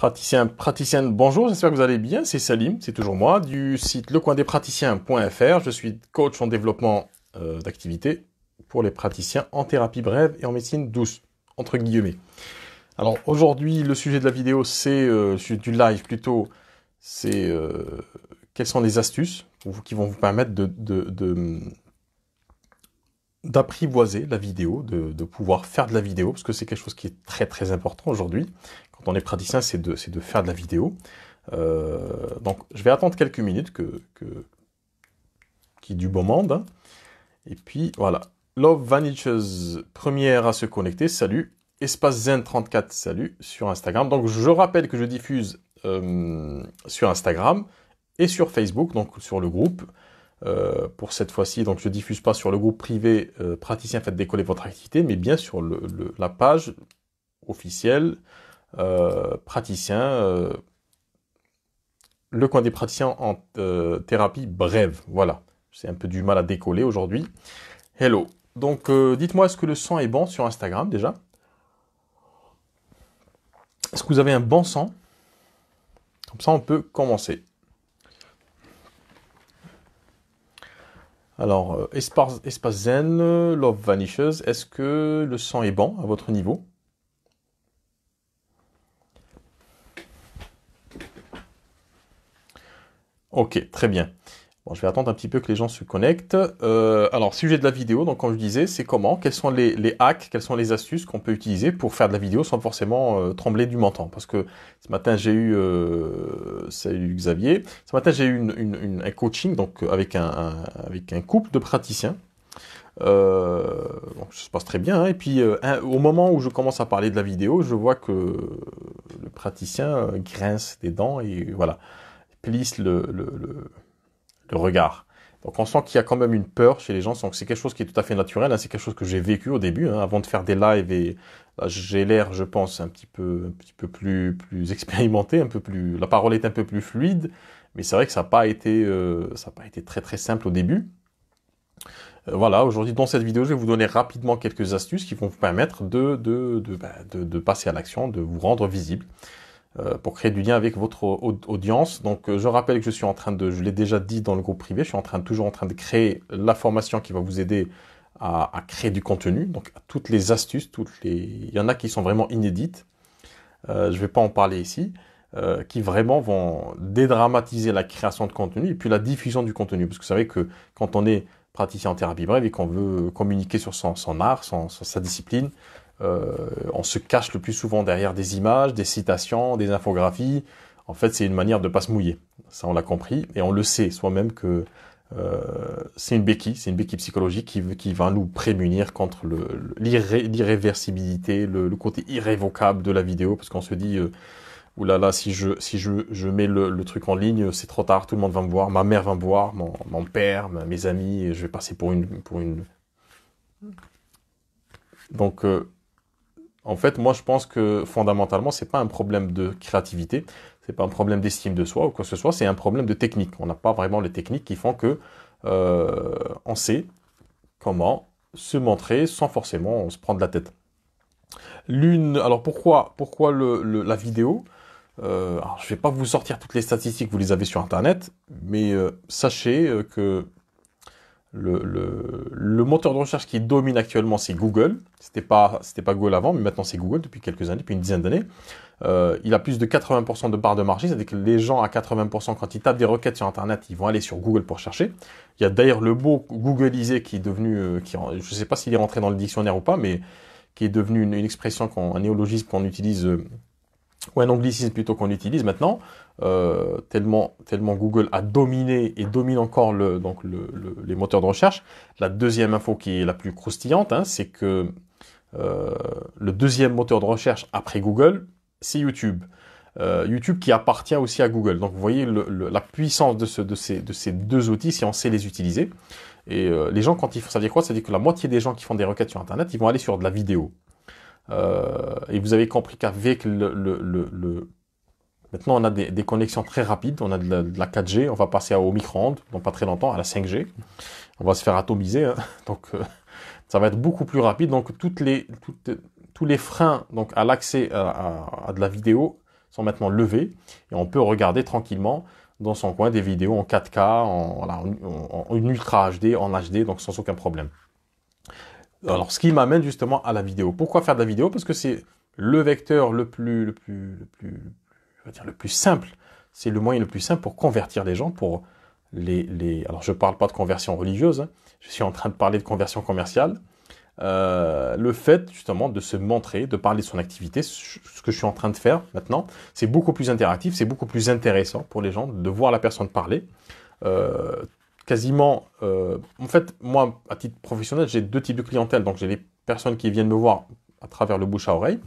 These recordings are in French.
Praticienne, bonjour, j'espère que vous allez bien. C'est Salim, c'est toujours moi, du site lecoindespraticiens.fr. Je suis coach en développement d'activité pour les praticiens en thérapie brève et en médecine douce, entre guillemets. Alors aujourd'hui, le sujet de la vidéo, c'est du live plutôt, c'est quelles sont les astuces qui vont vous permettre d'apprivoiser la vidéo, de pouvoir faire de la vidéo, parce que c'est quelque chose qui est très très important aujourd'hui. Quand on est praticien, c'est de faire de la vidéo. Donc je vais attendre quelques minutes qu'il y ait du bon monde. Hein. Et puis voilà. Love Vanishes, première à se connecter, salut. Espace Zen 34, salut, sur Instagram. Donc je rappelle que je diffuse sur Instagram et sur Facebook, donc sur le groupe. Pour cette fois-ci, donc je diffuse pas sur le groupe privé praticien, faites décoller votre activité, mais bien sur la page officielle praticien, le coin des praticiens en thérapie brève. Voilà, c'est un peu du mal à décoller aujourd'hui. Hello. Donc dites-moi, est-ce que le son est bon sur Instagram déjà? Est-ce que vous avez un bon son? Comme ça, on peut commencer. Alors, espace Zen, Love Vanishes, est-ce que le son est bon à votre niveau? Ok, très bien. Bon, je vais attendre un petit peu que les gens se connectent. Alors, sujet de la vidéo, donc comme je disais, c'est comment? Quels sont les hacks, quelles sont les astuces qu'on peut utiliser pour faire de la vidéo sans forcément trembler du menton? Parce que ce matin, j'ai eu... salut Xavier. Ce matin, j'ai eu un coaching donc avec un couple de praticiens. Donc ça se passe très bien. Hein. Et puis, au moment où je commence à parler de la vidéo, je vois que le praticien grince des dents et voilà, plisse le regard. Donc on sent qu'il y a quand même une peur chez les gens, donc c'est quelque chose qui est tout à fait naturel, hein. C'est quelque chose que j'ai vécu au début, hein, avant de faire des lives, et là, j'ai l'air, je pense, un petit peu plus expérimenté, un peu plus, la parole est un peu plus fluide, mais c'est vrai que ça n'a pas été très très simple au début. Voilà, aujourd'hui dans cette vidéo, je vais vous donner rapidement quelques astuces qui vont vous permettre de passer à l'action, de vous rendre visible. Pour créer du lien avec votre audience. Donc je rappelle que je l'ai déjà dit dans le groupe privé, je suis toujours en train de créer la formation qui va vous aider à créer du contenu. Donc toutes les astuces, il y en a qui sont vraiment inédites. Je vais pas en parler ici, qui vraiment vont dédramatiser la création de contenu et puis la diffusion du contenu. Parce que vous savez que quand on est praticien en thérapie brève et qu'on veut communiquer sur son art, sa discipline, on se cache le plus souvent derrière des images, des citations, des infographies. En fait, c'est une manière de ne pas se mouiller. Ça, on l'a compris. Et on le sait soi-même que c'est une béquille psychologique qui va nous prémunir contre l'irréversibilité, le côté irrévocable de la vidéo. Parce qu'on se dit, oulala, si je mets le truc en ligne, c'est trop tard, tout le monde va me voir, ma mère va me voir, mon père, mes amis, et je vais passer pour une... Donc... en fait, moi, je pense que fondamentalement, c'est pas un problème de créativité, c'est pas un problème d'estime de soi ou quoi que ce soit, c'est un problème de technique. On n'a pas vraiment les techniques qui font que on sait comment se montrer sans forcément se prendre la tête. Alors pourquoi la vidéo? Alors, je vais pas vous sortir toutes les statistiques, vous les avez sur Internet, mais sachez que le moteur de recherche qui domine actuellement, c'est Google. C'était pas Google avant, mais maintenant c'est Google depuis quelques années, depuis une dizaine d'années. Il a plus de 80% de part de marché, c'est-à-dire que les gens à 80%, quand ils tapent des requêtes sur Internet, ils vont aller sur Google pour chercher. Il y a d'ailleurs le mot Googleisé qui est devenu, je ne sais pas s'il est rentré dans le dictionnaire ou pas, mais qui est devenu une expression, un néologisme qu'on utilise, ou un anglicisme plutôt qu'on utilise maintenant, tellement Google a dominé et domine encore les moteurs de recherche. La deuxième info qui est la plus croustillante, hein, c'est que le deuxième moteur de recherche après Google, c'est YouTube. YouTube qui appartient aussi à Google. Donc vous voyez la puissance de ces deux outils si on sait les utiliser. Et les gens, ça veut dire quoi? Ça veut dire que la moitié des gens qui font des requêtes sur Internet, ils vont aller sur de la vidéo. Et vous avez compris qu'avec maintenant on a des connexions très rapides, on a de la 4G, on va passer au micro-ondes dans pas très longtemps, à la 5G, on va se faire atomiser, hein. Donc ça va être beaucoup plus rapide, donc tous les freins donc à l'accès à de la vidéo sont maintenant levées et on peut regarder tranquillement dans son coin des vidéos en 4K, en Ultra HD, en HD, donc sans aucun problème. Alors, ce qui m'amène justement à la vidéo. Pourquoi faire de la vidéo? Parce que c'est le vecteur le plus simple. C'est le moyen le plus simple pour convertir les gens, pour alors, je ne parle pas de conversion religieuse, hein. Je suis en train de parler de conversion commerciale. Le fait justement de se montrer, de parler de son activité, ce que je suis en train de faire maintenant, c'est beaucoup plus interactif, c'est beaucoup plus intéressant pour les gens de voir la personne parler. Quasiment, en fait, moi, à titre professionnel, j'ai deux types de clientèle. Donc, j'ai les personnes qui viennent me voir à travers le bouche à oreille,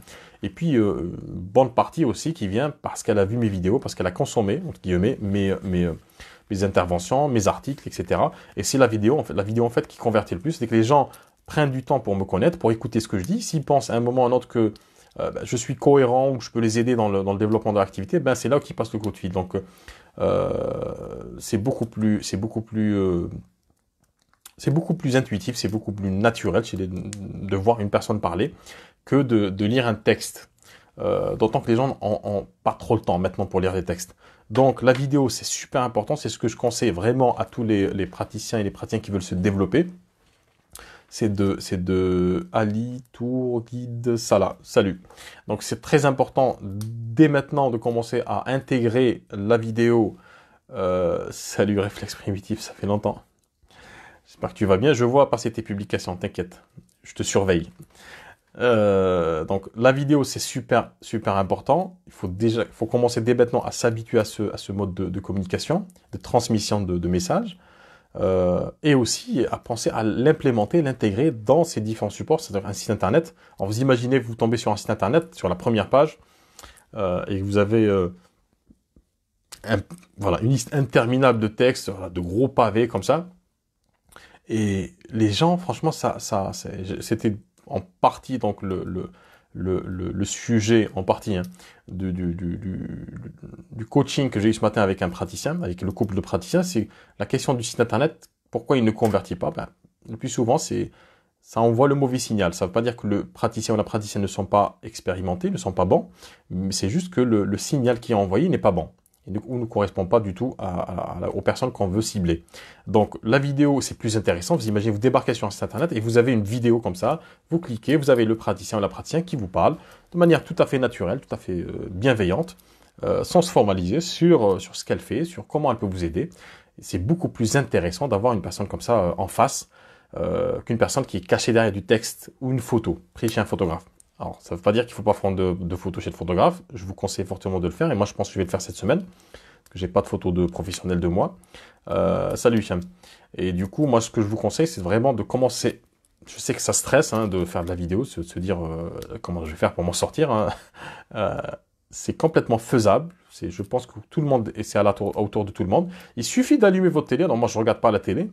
et puis une bonne partie aussi qui vient parce qu'elle a vu mes vidéos, parce qu'elle a consommé, entre guillemets, mes interventions, mes articles, etc. Et c'est la vidéo en fait qui convertit le plus, c'est que les gens prennent du temps pour me connaître, pour écouter ce que je dis. S'ils pensent à un moment ou à un autre que je suis cohérent ou je peux les aider dans le développement de l'activité, ben c'est là où ils passent le coup de fil. Donc c'est beaucoup plus intuitif, c'est beaucoup plus naturel de voir une personne parler que de lire un texte. D'autant que les gens ont pas trop le temps maintenant pour lire des textes. Donc la vidéo, c'est super important, c'est ce que je conseille vraiment à tous les praticiens et les praticiens qui veulent se développer. C'est de Ali Tour Guide Salah. Salut. Donc c'est très important dès maintenant de commencer à intégrer la vidéo. Salut Réflexe Primitif, ça fait longtemps. J'espère que tu vas bien. Je vois passer tes publications, t'inquiète. Je te surveille. Donc la vidéo, c'est super important. Il faut commencer dès maintenant à s'habituer à ce mode de communication, de transmission de messages. Et aussi à penser à l'implémenter, l'intégrer dans ces différents supports, c'est-à-dire un site internet. Alors vous imaginez, vous tombez sur un site internet, sur la première page, et vous avez une liste interminable de textes, de gros pavés comme ça. Et les gens, franchement, c'était en partie donc le sujet en partie, hein, du coaching que j'ai eu ce matin avec un praticien, avec le couple de praticiens, c'est la question du site internet. Pourquoi il ne convertit pas? Le plus souvent, ça envoie le mauvais signal. Ça ne veut pas dire que le praticien ou la praticienne ne sont pas expérimentés, ne sont pas bons, mais c'est juste que le signal qui est envoyé n'est pas bon. Et du coup, ne correspond pas du tout aux personnes qu'on veut cibler. Donc, la vidéo, c'est plus intéressant. Vous imaginez, vous débarquez sur un site internet et vous avez une vidéo comme ça. Vous cliquez, vous avez le praticien ou la praticienne qui vous parle de manière tout à fait naturelle, tout à fait bienveillante, sans se formaliser sur ce qu'elle fait, sur comment elle peut vous aider. C'est beaucoup plus intéressant d'avoir une personne comme ça en face qu'une personne qui est cachée derrière du texte ou une photo, prise chez un photographe. Alors, ça ne veut pas dire qu'il ne faut pas prendre de photos chez le photographe. Je vous conseille fortement de le faire. Et moi, je pense que je vais le faire cette semaine. Parce que j'ai pas de photos de professionnels de moi. Salut, Hicham. Et du coup, moi, ce que je vous conseille, c'est vraiment de commencer. Je sais que ça stresse hein, de faire de la vidéo, de se dire comment je vais faire pour m'en sortir. Hein. C'est complètement faisable. Je pense que tout le monde, et c'est autour de tout le monde. Il suffit d'allumer votre télé. Alors, moi, je ne regarde pas la télé.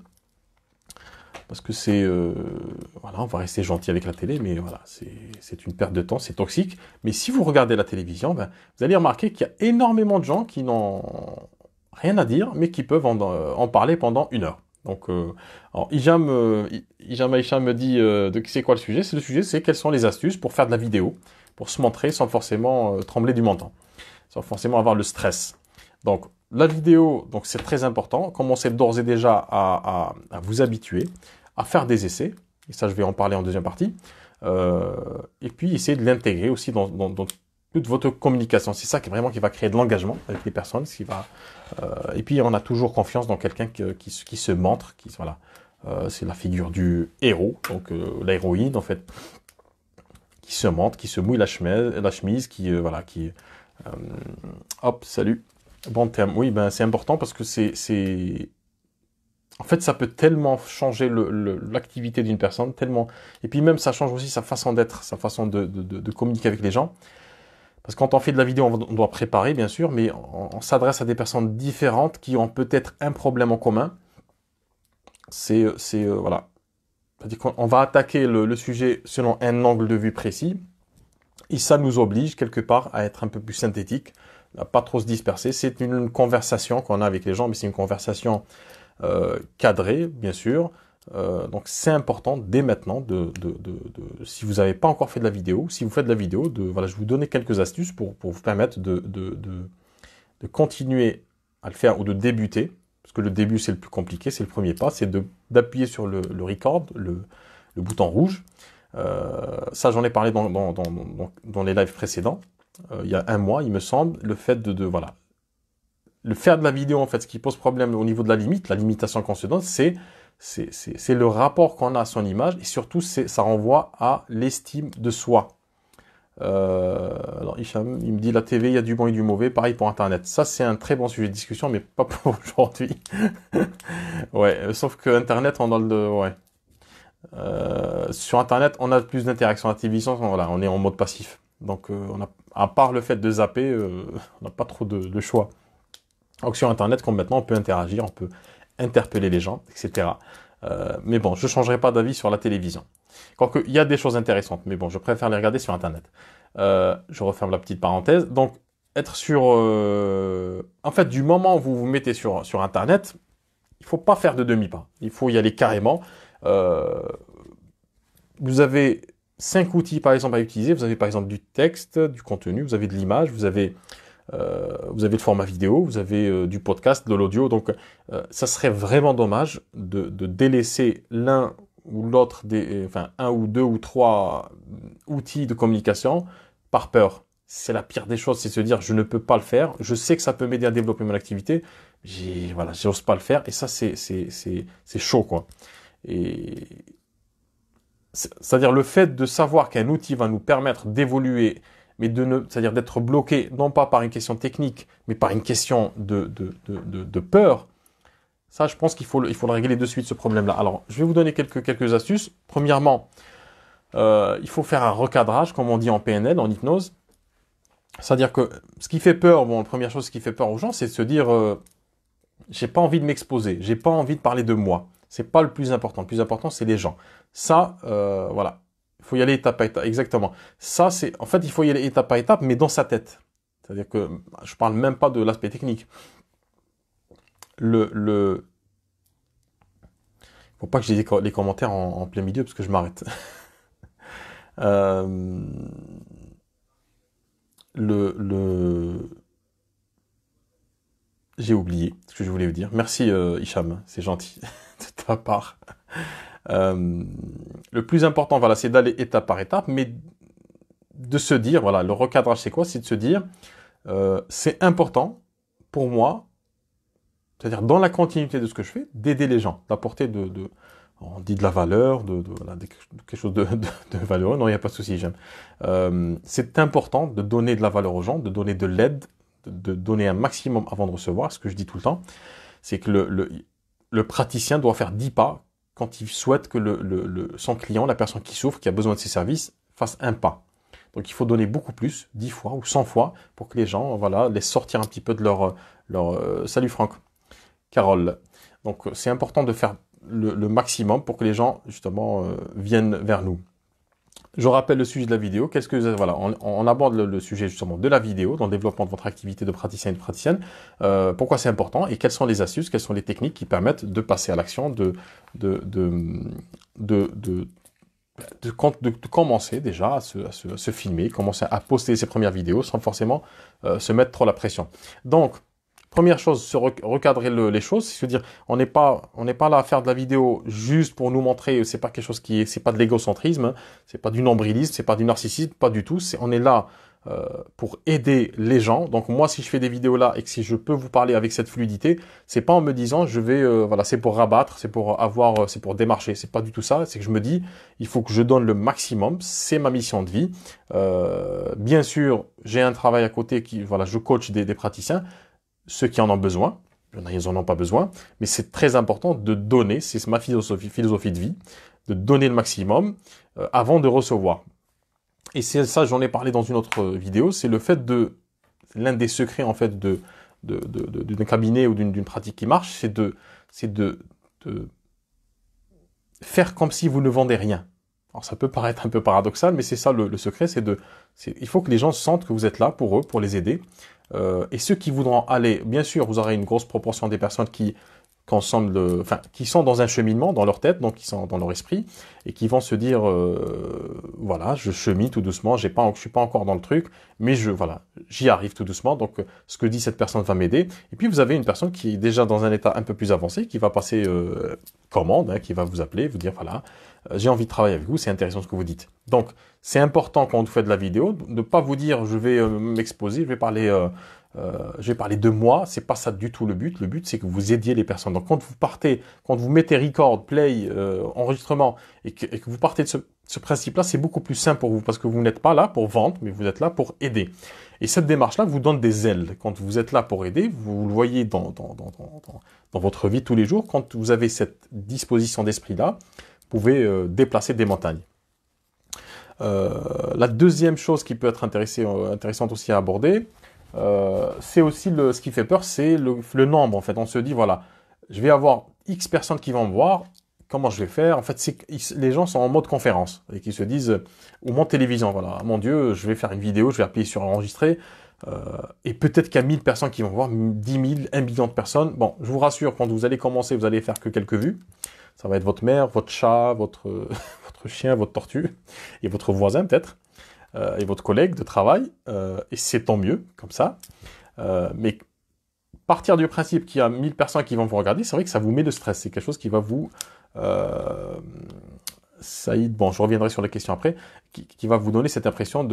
Parce que on va rester gentil avec la télé, mais voilà, c'est une perte de temps, c'est toxique. Mais si vous regardez la télévision, vous allez remarquer qu'il y a énormément de gens qui n'ont rien à dire, mais qui peuvent en parler pendant 1 heure. Donc, alors, Hicham me dit, c'est quoi le sujet? Le sujet, c'est quelles sont les astuces pour faire de la vidéo, pour se montrer sans forcément trembler du menton, sans forcément avoir le stress. Donc, la vidéo, donc c'est très important. Commencez d'ores et déjà à vous habituer, à faire des essais. Et ça, je vais en parler en deuxième partie. Et puis, essayez de l'intégrer aussi dans toute votre communication. C'est ça qui va créer de l'engagement avec les personnes. Et puis, on a toujours confiance dans quelqu'un qui se montre. C'est la figure du héros, donc l'héroïne, en fait, qui se montre, qui se mouille la chemise, hop, salut. Bon terme, oui, c'est important parce que en fait, ça peut tellement changer l'activité d'une personne, tellement, et puis même ça change aussi sa façon d'être, sa façon de communiquer avec les gens. Parce que quand on fait de la vidéo, on doit préparer, bien sûr, mais on s'adresse à des personnes différentes qui ont peut-être un problème en commun. Voilà. C'est-à-dire qu'on va attaquer le sujet selon un angle de vue précis, et ça nous oblige quelque part à être un peu plus synthétique, à pas trop se disperser. C'est une conversation qu'on a avec les gens, mais c'est une conversation cadrée, bien sûr, Donc c'est important dès maintenant si vous n'avez pas encore fait de la vidéo, si vous faites de la vidéo, voilà, je vais vous donner quelques astuces pour vous permettre de continuer à le faire ou de débuter, parce que le début c'est le plus compliqué, c'est le premier pas, c'est d'appuyer sur le record, le bouton rouge. Ça j'en ai parlé dans les lives précédents, il y a un mois il me semble, le fait voilà, le faire de la vidéo en fait, ce qui pose problème au niveau de la limitation qu'on se donne, c'est le rapport qu'on a à son image et surtout ça renvoie à l'estime de soi. Alors Hicham, il me dit la TV, il y a du bon et du mauvais, pareil pour Internet. Ça c'est un très bon sujet de discussion, mais pas pour aujourd'hui. Ouais, sauf que Internet, on a ouais. Sur Internet, on a plus d'interactions. À la télévision, voilà, on est en mode passif. Donc, à part le fait de zapper, on n'a pas trop de choix. Donc sur Internet, comme maintenant, on peut interagir, on peut interpeller les gens, etc. Mais bon, je ne changerai pas d'avis sur la télévision. Quoique, il y a des choses intéressantes, mais bon, je préfère les regarder sur Internet. Je referme la petite parenthèse. Donc, être sur... En fait, du moment où vous vous mettez sur Internet, il ne faut pas faire de demi-pas. Il faut y aller carrément. Vous avez 5 outils, par exemple, à utiliser. Vous avez, par exemple, du texte, du contenu, vous avez de l'image, vous avez le format vidéo, vous avez du podcast, de l'audio. Donc, ça serait vraiment dommage de délaisser l'un ou l'autre enfin, un ou deux ou trois outils de communication par peur. C'est la pire des choses, c'est se dire je ne peux pas le faire. Je sais que ça peut m'aider à développer mon activité. Voilà, j'ose pas le faire. Et ça, c'est chaud, quoi. Et c'est-à-dire le fait de savoir qu'un outil va nous permettre d'évoluer, mais c'est-à-dire d'être bloqué, non pas par une question technique, mais par une question de peur, ça, je pense qu'il faut le régler de suite, ce problème-là. Alors, je vais vous donner quelques astuces. Premièrement, il faut faire un recadrage, comme on dit en PNL, en hypnose. C'est-à-dire que ce qui fait peur, bon, la première chose qui fait peur aux gens, c'est de se dire, j'ai pas envie de m'exposer, j'ai pas envie de parler de moi. C'est pas le plus important. Le plus important, c'est les gens. Ça, voilà. Il faut y aller étape à étape. Exactement. Ça, en fait, il faut y aller étape à étape, mais dans sa tête. C'est-à-dire que je parle même pas de l'aspect technique. Faut pas que j'ai les commentaires en plein milieu parce que je m'arrête. J'ai oublié ce que je voulais vous dire. Merci Hicham, c'est gentil de ta part. Le plus important, voilà, c'est d'aller étape par étape, mais de se dire, voilà, le recadrage, c'est quoi? C'est de se dire, c'est important pour moi, c'est-à-dire dans la continuité de ce que je fais, d'aider les gens, d'apporter on dit de la valeur, voilà, quelque chose de valeureux. Non, il n'y a pas de souci, j'aime. C'est important de donner de la valeur aux gens, de donner de l'aide, de donner un maximum avant de recevoir. Ce que je dis tout le temps, c'est que le praticien doit faire 10 pas quand il souhaite que son client, la personne qui souffre, qui a besoin de ses services, fasse un pas. Donc il faut donner beaucoup plus, 10 fois ou 100 fois, pour que les gens, voilà, laissent sortir un petit peu de leur salut Franck, Carole. Donc c'est important de faire le maximum pour que les gens, justement, viennent vers nous. Je rappelle le sujet de la vidéo. Voilà, on aborde le sujet justement de la vidéo dans le développement de votre activité de praticien et de praticienne. Pourquoi c'est important et quelles sont les astuces, quelles sont les techniques qui permettent de passer à l'action, de commencer déjà à se filmer, commencer à poster ses premières vidéos sans forcément se mettre trop la pression. Donc, première chose, se recadrer les choses, c'est se dire, on n'est pas là à faire de la vidéo juste pour nous montrer, c'est pas quelque chose c'est pas de l'égocentrisme, hein, c'est pas du nombrilisme, c'est pas du narcissisme, pas du tout. On est là pour aider les gens. Donc moi, si je fais des vidéos là et que si je peux vous parler avec cette fluidité, c'est pas en me disant, je vais, voilà, c'est pour rabattre, c'est pour démarcher. C'est pas du tout ça. C'est que je me dis, il faut que je donne le maximum. C'est ma mission de vie. Bien sûr, j'ai un travail à côté voilà, je coach des praticiens. Ceux qui en ont besoin, ils n'en ont pas besoin, mais c'est très important de donner, c'est ma philosophie de vie, de donner le maximum avant de recevoir. Et c'est ça, j'en ai parlé dans une autre vidéo, c'est le fait l'un des secrets en fait d'un cabinet ou d'une pratique qui marche, c'est de faire comme si vous ne vendez rien. Alors ça peut paraître un peu paradoxal, mais c'est ça le secret, il faut que les gens sentent que vous êtes là pour eux, pour les aider. Et ceux qui voudront aller, bien sûr, vous aurez une grosse proportion des personnes qui enfin, qui sont dans un cheminement dans leur tête, donc qui sont dans leur esprit, et qui vont se dire, voilà, je chemine tout doucement, je suis pas encore dans le truc, mais voilà, j'y arrive tout doucement. Donc, ce que dit cette personne va m'aider. Et puis, vous avez une personne qui est déjà dans un état un peu plus avancé, qui va passer commande, hein, qui va vous appeler, vous dire, voilà, j'ai envie de travailler avec vous, c'est intéressant ce que vous dites. Donc, c'est important quand vous faites de la vidéo de ne pas vous dire, je vais m'exposer, je vais parler de moi, c'est pas ça du tout le but. Le but, c'est que vous aidiez les personnes. Donc, quand vous mettez record, play, enregistrement, et que vous partez de ce principe-là, c'est beaucoup plus simple pour vous parce que vous n'êtes pas là pour vendre, mais vous êtes là pour aider. Et cette démarche-là vous donne des ailes. Quand vous êtes là pour aider, vous le voyez dans votre vie tous les jours. Quand vous avez cette disposition d'esprit-là, vous pouvez déplacer des montagnes. La deuxième chose qui peut être intéressante aussi à aborder, c'est aussi ce qui fait peur, c'est le nombre. En fait, on se dit, voilà, je vais avoir X personnes qui vont me voir, comment je vais faire? En fait, les gens sont en mode conférence et qui se disent, ou mode télévision, voilà, mon Dieu, je vais faire une vidéo, je vais appuyer sur enregistrer, et peut-être qu'il y a 1000 personnes qui vont voir, 10 000, 1 million de personnes. Bon, je vous rassure, quand vous allez commencer, vous allez faire que quelques vues. Ça va être votre mère, votre chat, votre chien, votre tortue, et votre voisin peut-être. Et votre collègue de travail, et c'est tant mieux, comme ça. Mais partir du principe qu'il y a 1000 personnes qui vont vous regarder, c'est vrai que ça vous met de stress. C'est quelque chose qui va vous... Saïd, bon, je reviendrai sur la question après, qui va vous donner cette impression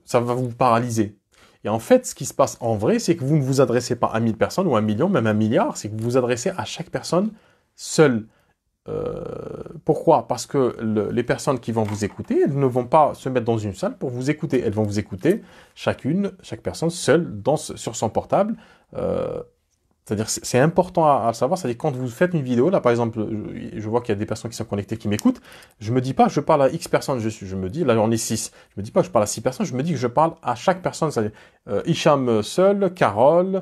ça va vous paralyser. Et en fait, ce qui se passe en vrai, c'est que vous ne vous adressez pas à 1000 personnes ou à 1 million, même 1 milliard, c'est que vous vous adressez à chaque personne seule. Pourquoi? Parce que les personnes qui vont vous écouter, elles ne vont pas se mettre dans une salle pour vous écouter. Elles vont vous écouter chaque personne seule sur son portable. C'est-à-dire, c'est important à savoir. C'est-à-dire, quand vous faites une vidéo, là, par exemple, je vois qu'il y a des personnes qui sont connectées, qui m'écoutent. Je me dis pas, je parle à X personnes. Je me dis, là, on est 6. Je me dis pas que je parle à 6 personnes. Je me dis que je parle à chaque personne. C'est-à-dire, Hicham seul, Carole,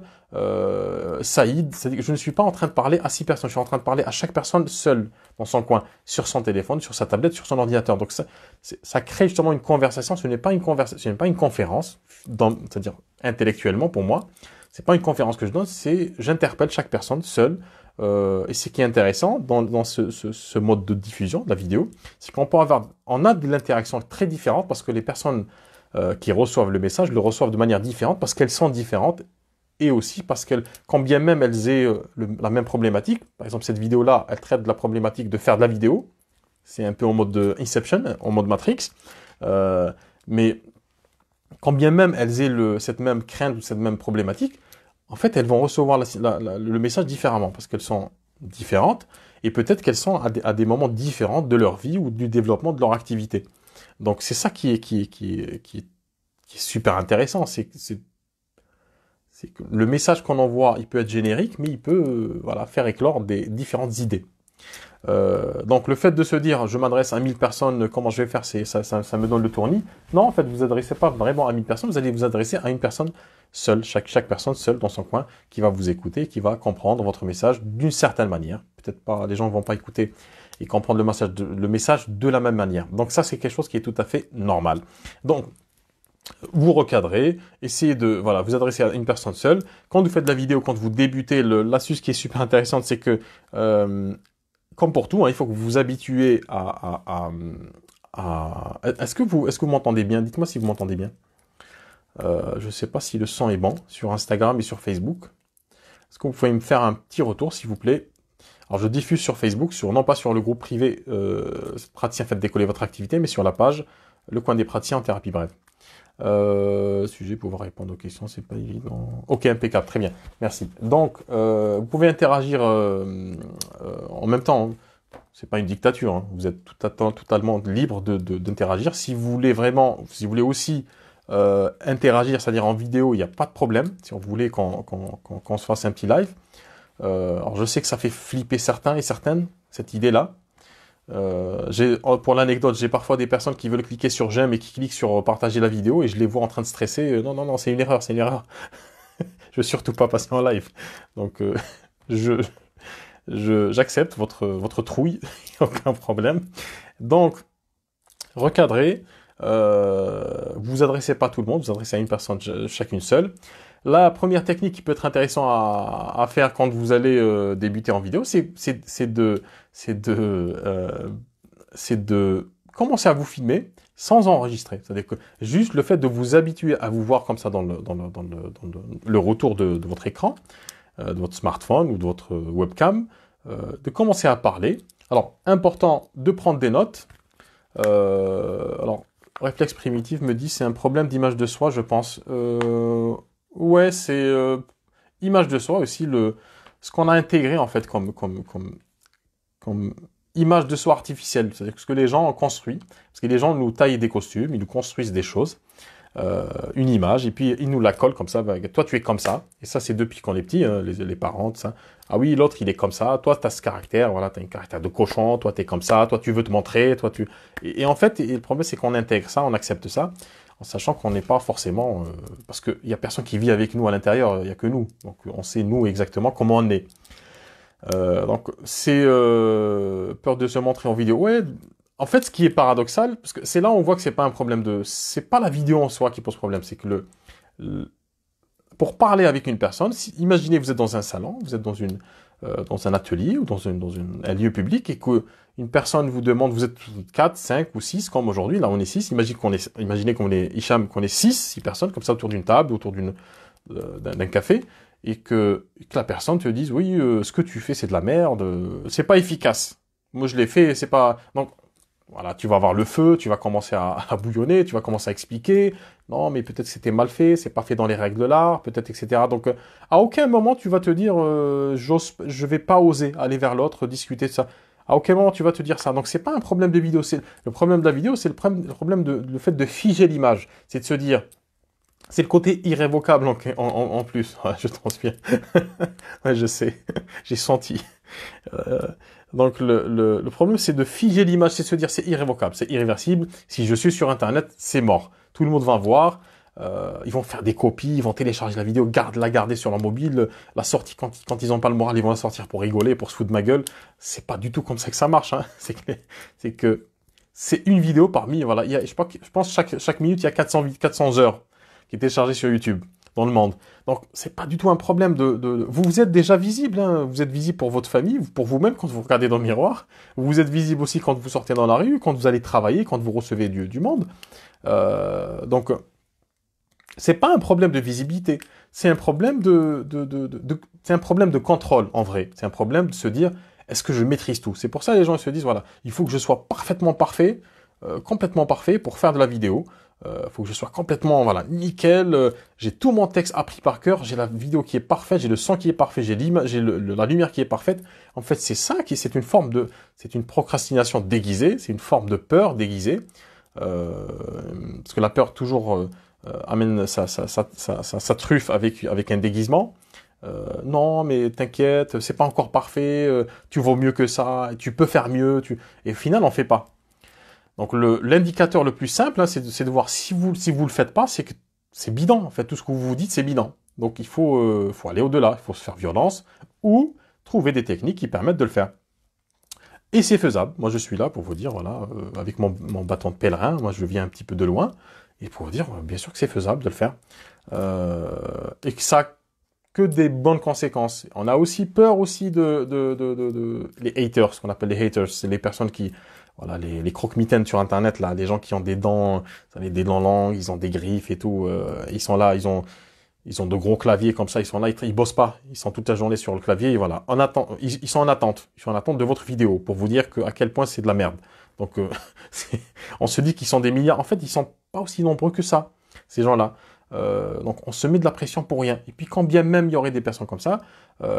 Saïd. C'est-à-dire que je ne suis pas en train de parler à 6 personnes. Je suis en train de parler à chaque personne seule, dans son coin, sur son téléphone, sur sa tablette, sur son ordinateur. Donc, ça crée justement une conversation. Ce n'est pas une conversation, ce n'est pas une conférence, c'est-à-dire intellectuellement pour moi. C'est pas une conférence que je donne, j'interpelle chaque personne seule. Et ce qui est intéressant dans ce mode de diffusion de la vidéo, c'est on a de l'interaction très différente parce que les personnes qui reçoivent le message le reçoivent de manière différente parce qu'elles sont différentes et aussi parce quand bien même elles aient la même problématique, par exemple cette vidéo-là, elle traite de la problématique de faire de la vidéo. C'est un peu en mode Inception, en mode Matrix. Mais quand bien même elles aient cette même crainte ou cette même problématique, en fait, elles vont recevoir le message différemment parce qu'elles sont différentes et peut-être qu'elles sont à des moments différents de leur vie ou du développement de leur activité. Donc, c'est ça qui est super intéressant. C'est que le message qu'on envoie, il peut être générique, mais il peut faire éclore des différentes idées. Donc le fait de se dire je m'adresse à 1000 personnes, comment je vais faire, ça me donne le tournis. Non, en fait, vous adressez pas vraiment à 1000 personnes, vous allez vous adresser à une personne seule, chaque personne seule dans son coin, qui va vous écouter, qui va comprendre votre message d'une certaine manière. Peut-être pas, les gens ne vont pas écouter et comprendre le message de la même manière. Donc ça, c'est quelque chose qui est tout à fait normal. Donc, vous recadrez, essayez de vous adresser à une personne seule. Quand vous faites de la vidéo, quand vous débutez, l'astuce qui est super intéressante, c'est que comme pour tout, il faut que vous vous habituez Est-ce que vous m'entendez bien? Dites-moi si vous m'entendez bien. Je ne sais pas si le son est bon sur Instagram et sur Facebook. Est-ce que vous pouvez me faire un petit retour, s'il vous plaît? Alors, je diffuse sur Facebook, non pas sur le groupe privé Praticien, faites décoller votre activité, mais sur la page Le Coin des Praticiens en thérapie brève. Sujet, pouvoir répondre aux questions, c'est pas évident. Ok, impeccable, très bien, merci. Donc, vous pouvez interagir en même temps. C'est pas une dictature, hein. Vous êtes totalement libre d'interagir. Si vous voulez aussi interagir, c'est-à-dire en vidéo, il n'y a pas de problème. Si vous voulez qu'on se fasse un petit live. Alors, je sais que ça fait flipper certains et certaines, cette idée-là. Pour l'anecdote, j'ai parfois des personnes qui veulent cliquer sur j'aime et qui cliquent sur partager la vidéo et je les vois en train de stresser. Non, c'est une erreur. Je veux surtout pas passer en live. Donc, j'accepte votre trouille, aucun problème. Donc, recadrez, vous adressez pas à tout le monde, vous adressez à une personne chacune seule. la première technique qui peut être intéressante à faire quand vous allez débuter en vidéo, c'est de commencer à vous filmer sans enregistrer. C'est-à-dire que juste le fait de vous habituer à vous voir comme ça dans le retour de votre écran, de votre smartphone ou de votre webcam, de commencer à parler. Alors, important de prendre des notes. Alors, Réflexe Primitif me dit c'est un problème d'image de soi, je pense. Ouais, c'est image de soi aussi, ce qu'on a intégré en fait comme image de soi artificielle. C'est-à-dire que ce que les gens ont construit, parce que les gens nous taillent des costumes, ils nous construisent des choses, une image, et puis ils nous la collent comme ça. Bah, toi, tu es comme ça. Et ça, c'est depuis qu'on est petit, hein, les parents, ça. Ah oui, l'autre, il est comme ça. Toi, tu as ce caractère, voilà, tu as un caractère de cochon. Toi, tu es comme ça. Toi, tu veux te montrer. Toi, tu... Et en fait, le problème, c'est qu'on intègre ça, on accepte ça, en sachant qu'on n'est pas forcément... parce qu'il n'y a personne qui vit avec nous à l'intérieur, il n'y a que nous. Donc, on sait, nous, exactement comment on est. Donc, c'est peur de se montrer en vidéo. Ouais, en fait, ce qui est paradoxal, parce que c'est là où on voit que c'est pas un problème c'est pas la vidéo en soi qui pose problème, c'est que pour parler avec une personne, imaginez vous êtes dans un salon, vous êtes dans un atelier ou dans un lieu public et que une personne vous demande, vous êtes 4, 5 ou 6 comme aujourd'hui, là on est 6, imaginez qu'on est Hicham, qu'on est 6 personnes comme ça autour d'une table, autour d'un café, et que la personne te dise oui, ce que tu fais c'est de la merde, c'est pas efficace. Moi je l'ai fait, c'est pas... Donc voilà, tu vas avoir le feu, tu vas commencer à bouillonner, tu vas commencer à expliquer. Non, mais peut-être que c'était mal fait, c'est pas fait dans les règles de l'art, peut-être, etc. Donc, à aucun moment tu vas te dire, je vais pas oser aller vers l'autre, discuter de ça. À aucun moment tu vas te dire ça. Donc, c'est pas un problème de vidéo. Le problème de la vidéo, c'est le problème le fait de figer l'image. C'est de se dire, c'est le côté irrévocable en plus. Ouais, je transpire. Ouais, je sais, j'ai senti. Euh, donc le problème c'est de figer l'image, c'est de se dire c'est irrévocable, c'est irréversible. Si je suis sur internet, c'est mort. Tout le monde va voir. Ils vont faire des copies, ils vont télécharger la vidéo, la garder sur leur mobile. La sortie quand ils ont pas le moral, ils vont la sortir pour rigoler, pour se foutre de ma gueule. C'est pas du tout comme ça que ça marche. Hein. C'est que c'est une vidéo parmi voilà. Je pense chaque minute il y a 400 heures qui est téléchargée sur YouTube dans le monde. Donc, c'est pas du tout un problème Vous êtes déjà visible, hein. Vous êtes visible pour votre famille, pour vous-même quand vous regardez dans le miroir. Vous êtes visible aussi quand vous sortez dans la rue, quand vous allez travailler, quand vous recevez du monde. Donc, c'est pas un problème de visibilité. C'est un problème c'est un problème de contrôle, en vrai. C'est un problème de se dire, est-ce que je maîtrise tout? C'est pour ça que les gens se disent, voilà, il faut que je sois parfaitement parfait, complètement parfait pour faire de la vidéo. Faut que je sois complètement, voilà, nickel. J'ai tout mon texte appris par cœur. J'ai la vidéo qui est parfaite. J'ai le son qui est parfait. J'ai la lumière qui est parfaite. En fait, c'est c'est une procrastination déguisée. C'est une forme de peur déguisée. Parce que la peur toujours amène sa truffe avec un déguisement. Non, mais t'inquiète, c'est pas encore parfait. Tu vaux mieux que ça. Tu peux faire mieux. Et au final, on fait pas. Donc l'indicateur le plus simple, hein, c'est de voir si vous le faites pas, c'est que c'est bidon. En fait, tout ce que vous vous dites, c'est bidon. Donc il faut aller au-delà, il faut se faire violence ou trouver des techniques qui permettent de le faire. Et c'est faisable. Moi, je suis là pour vous dire, voilà, avec mon bâton de pèlerin, moi je viens un petit peu de loin, et pour vous dire, bien sûr que c'est faisable de le faire. Et que ça a que des bonnes conséquences. On a aussi peur aussi les haters, ce qu'on appelle les haters, c'est les personnes qui voilà, les croque-mitaines sur Internet, là, les gens qui ont des dents, des dents longues, ils ont des griffes et tout, ils sont là, ils ont de gros claviers comme ça, ils sont là, ils bossent pas, ils sont toute la journée sur le clavier, et voilà, ils sont en attente, de votre vidéo pour vous dire à quel point c'est de la merde. Donc, on se dit qu'ils sont des milliards, en fait, ils sont pas aussi nombreux que ça, ces gens-là. Donc, on se met de la pression pour rien. Et puis, quand bien même il y aurait des personnes comme ça,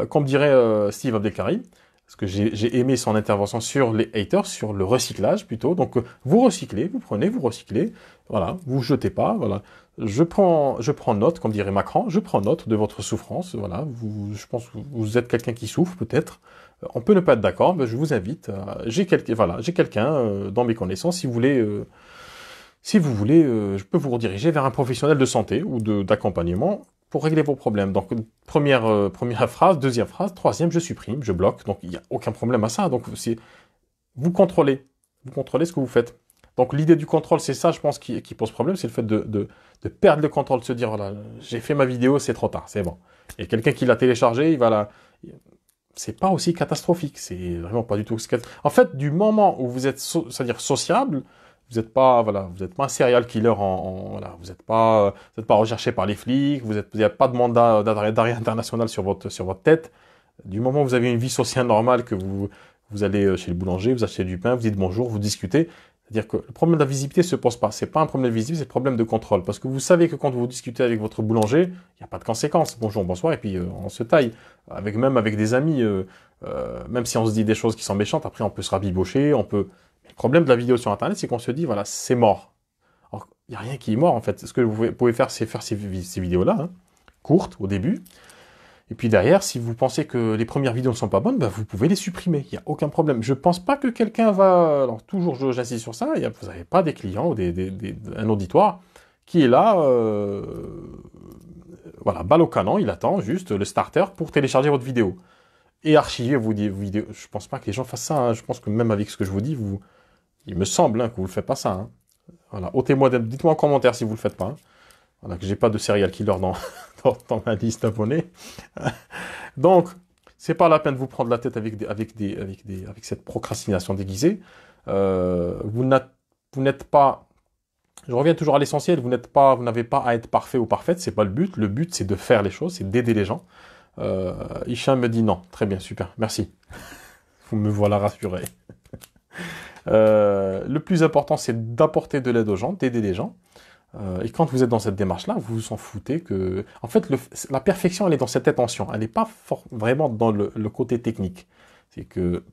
comme dirait Steve Abdelkarim, parce que j'ai aimé son intervention sur les haters, sur le recyclage plutôt. Donc, vous recyclez, vous prenez, vous recyclez. Voilà, vous jetez pas. Voilà, je prends note, comme dirait Macron, je prends note de votre souffrance. Voilà, je pense que vous êtes quelqu'un qui souffre peut-être. On peut ne pas être d'accord, mais je vous invite. J'ai quelqu'un dans mes connaissances. Si vous voulez, je peux vous rediriger vers un professionnel de santé ou d'accompagnement pour régler vos problèmes. Donc, première phrase, deuxième phrase, troisième, je supprime, je bloque. Donc, il n'y a aucun problème à ça. Donc, vous contrôlez ce que vous faites. Donc l'idée du contrôle, c'est ça, je pense, qui pose problème, c'est le fait de perdre le contrôle, de se dire, voilà, j'ai fait ma vidéo, c'est trop tard, c'est bon. Et quelqu'un qui l'a téléchargé, il va la... C'est pas aussi catastrophique, c'est vraiment pas du tout... En fait, du moment où vous êtes, c'est-à-dire sociable, vous n'êtes pas, voilà, vous n'êtes pas un serial killer voilà, vous n'êtes pas recherché par les flics, vous n'avez pas de mandat d'arrêt international sur votre tête. Du moment où vous avez une vie sociale normale, que vous allez chez le boulanger, vous achetez du pain, vous dites bonjour, vous discutez. C'est-à-dire que le problème de la visibilité se pose pas. C'est pas un problème de visibilité, c'est un problème de contrôle. Parce que vous savez que quand vous discutez avec votre boulanger, il n'y a pas de conséquences. Bonjour, bonsoir, et puis on se taille. Même avec des amis, même si on se dit des choses qui sont méchantes, après on peut se rabibocher, on peut... Le problème de la vidéo sur Internet, c'est qu'on se dit, voilà, c'est mort. Alors, il n'y a rien qui est mort, en fait. Ce que vous pouvez faire, c'est faire ces vidéos-là, hein, courtes, au début. Et puis derrière, si vous pensez que les premières vidéos ne sont pas bonnes, bah, vous pouvez les supprimer. Il n'y a aucun problème. Je ne pense pas que quelqu'un va... Alors, toujours, j'insiste sur ça, vous n'avez pas des clients ou un auditoire qui est là, voilà, balle au canon, il attend juste le starter pour télécharger votre vidéo. Et archiver vos vidéos. Je ne pense pas que les gens fassent ça. Hein. Je pense que même avec ce que je vous dis, il me semble que vous ne le faites pas ça. Hein. Voilà. Dites-moi en commentaire si vous ne le faites pas. Hein. Voilà, que j'ai pas de serial killer dans ma liste d'abonnés. Donc, c'est pas la peine de vous prendre la tête avec cette procrastination déguisée. Vous n'êtes pas... Je reviens toujours à l'essentiel, vous n'avez pas à être parfait ou parfaite, c'est pas le but. Le but, c'est de faire les choses, c'est d'aider les gens. Hicham me dit non. Très bien, super, merci. Vous me voilà rassuré. Le plus important, c'est d'apporter de l'aide aux gens, d'aider les gens. Et quand vous êtes dans cette démarche-là, vous vous en foutez que... En fait, la perfection, elle est dans cette intention. Elle n'est pas vraiment dans le côté technique. C'est que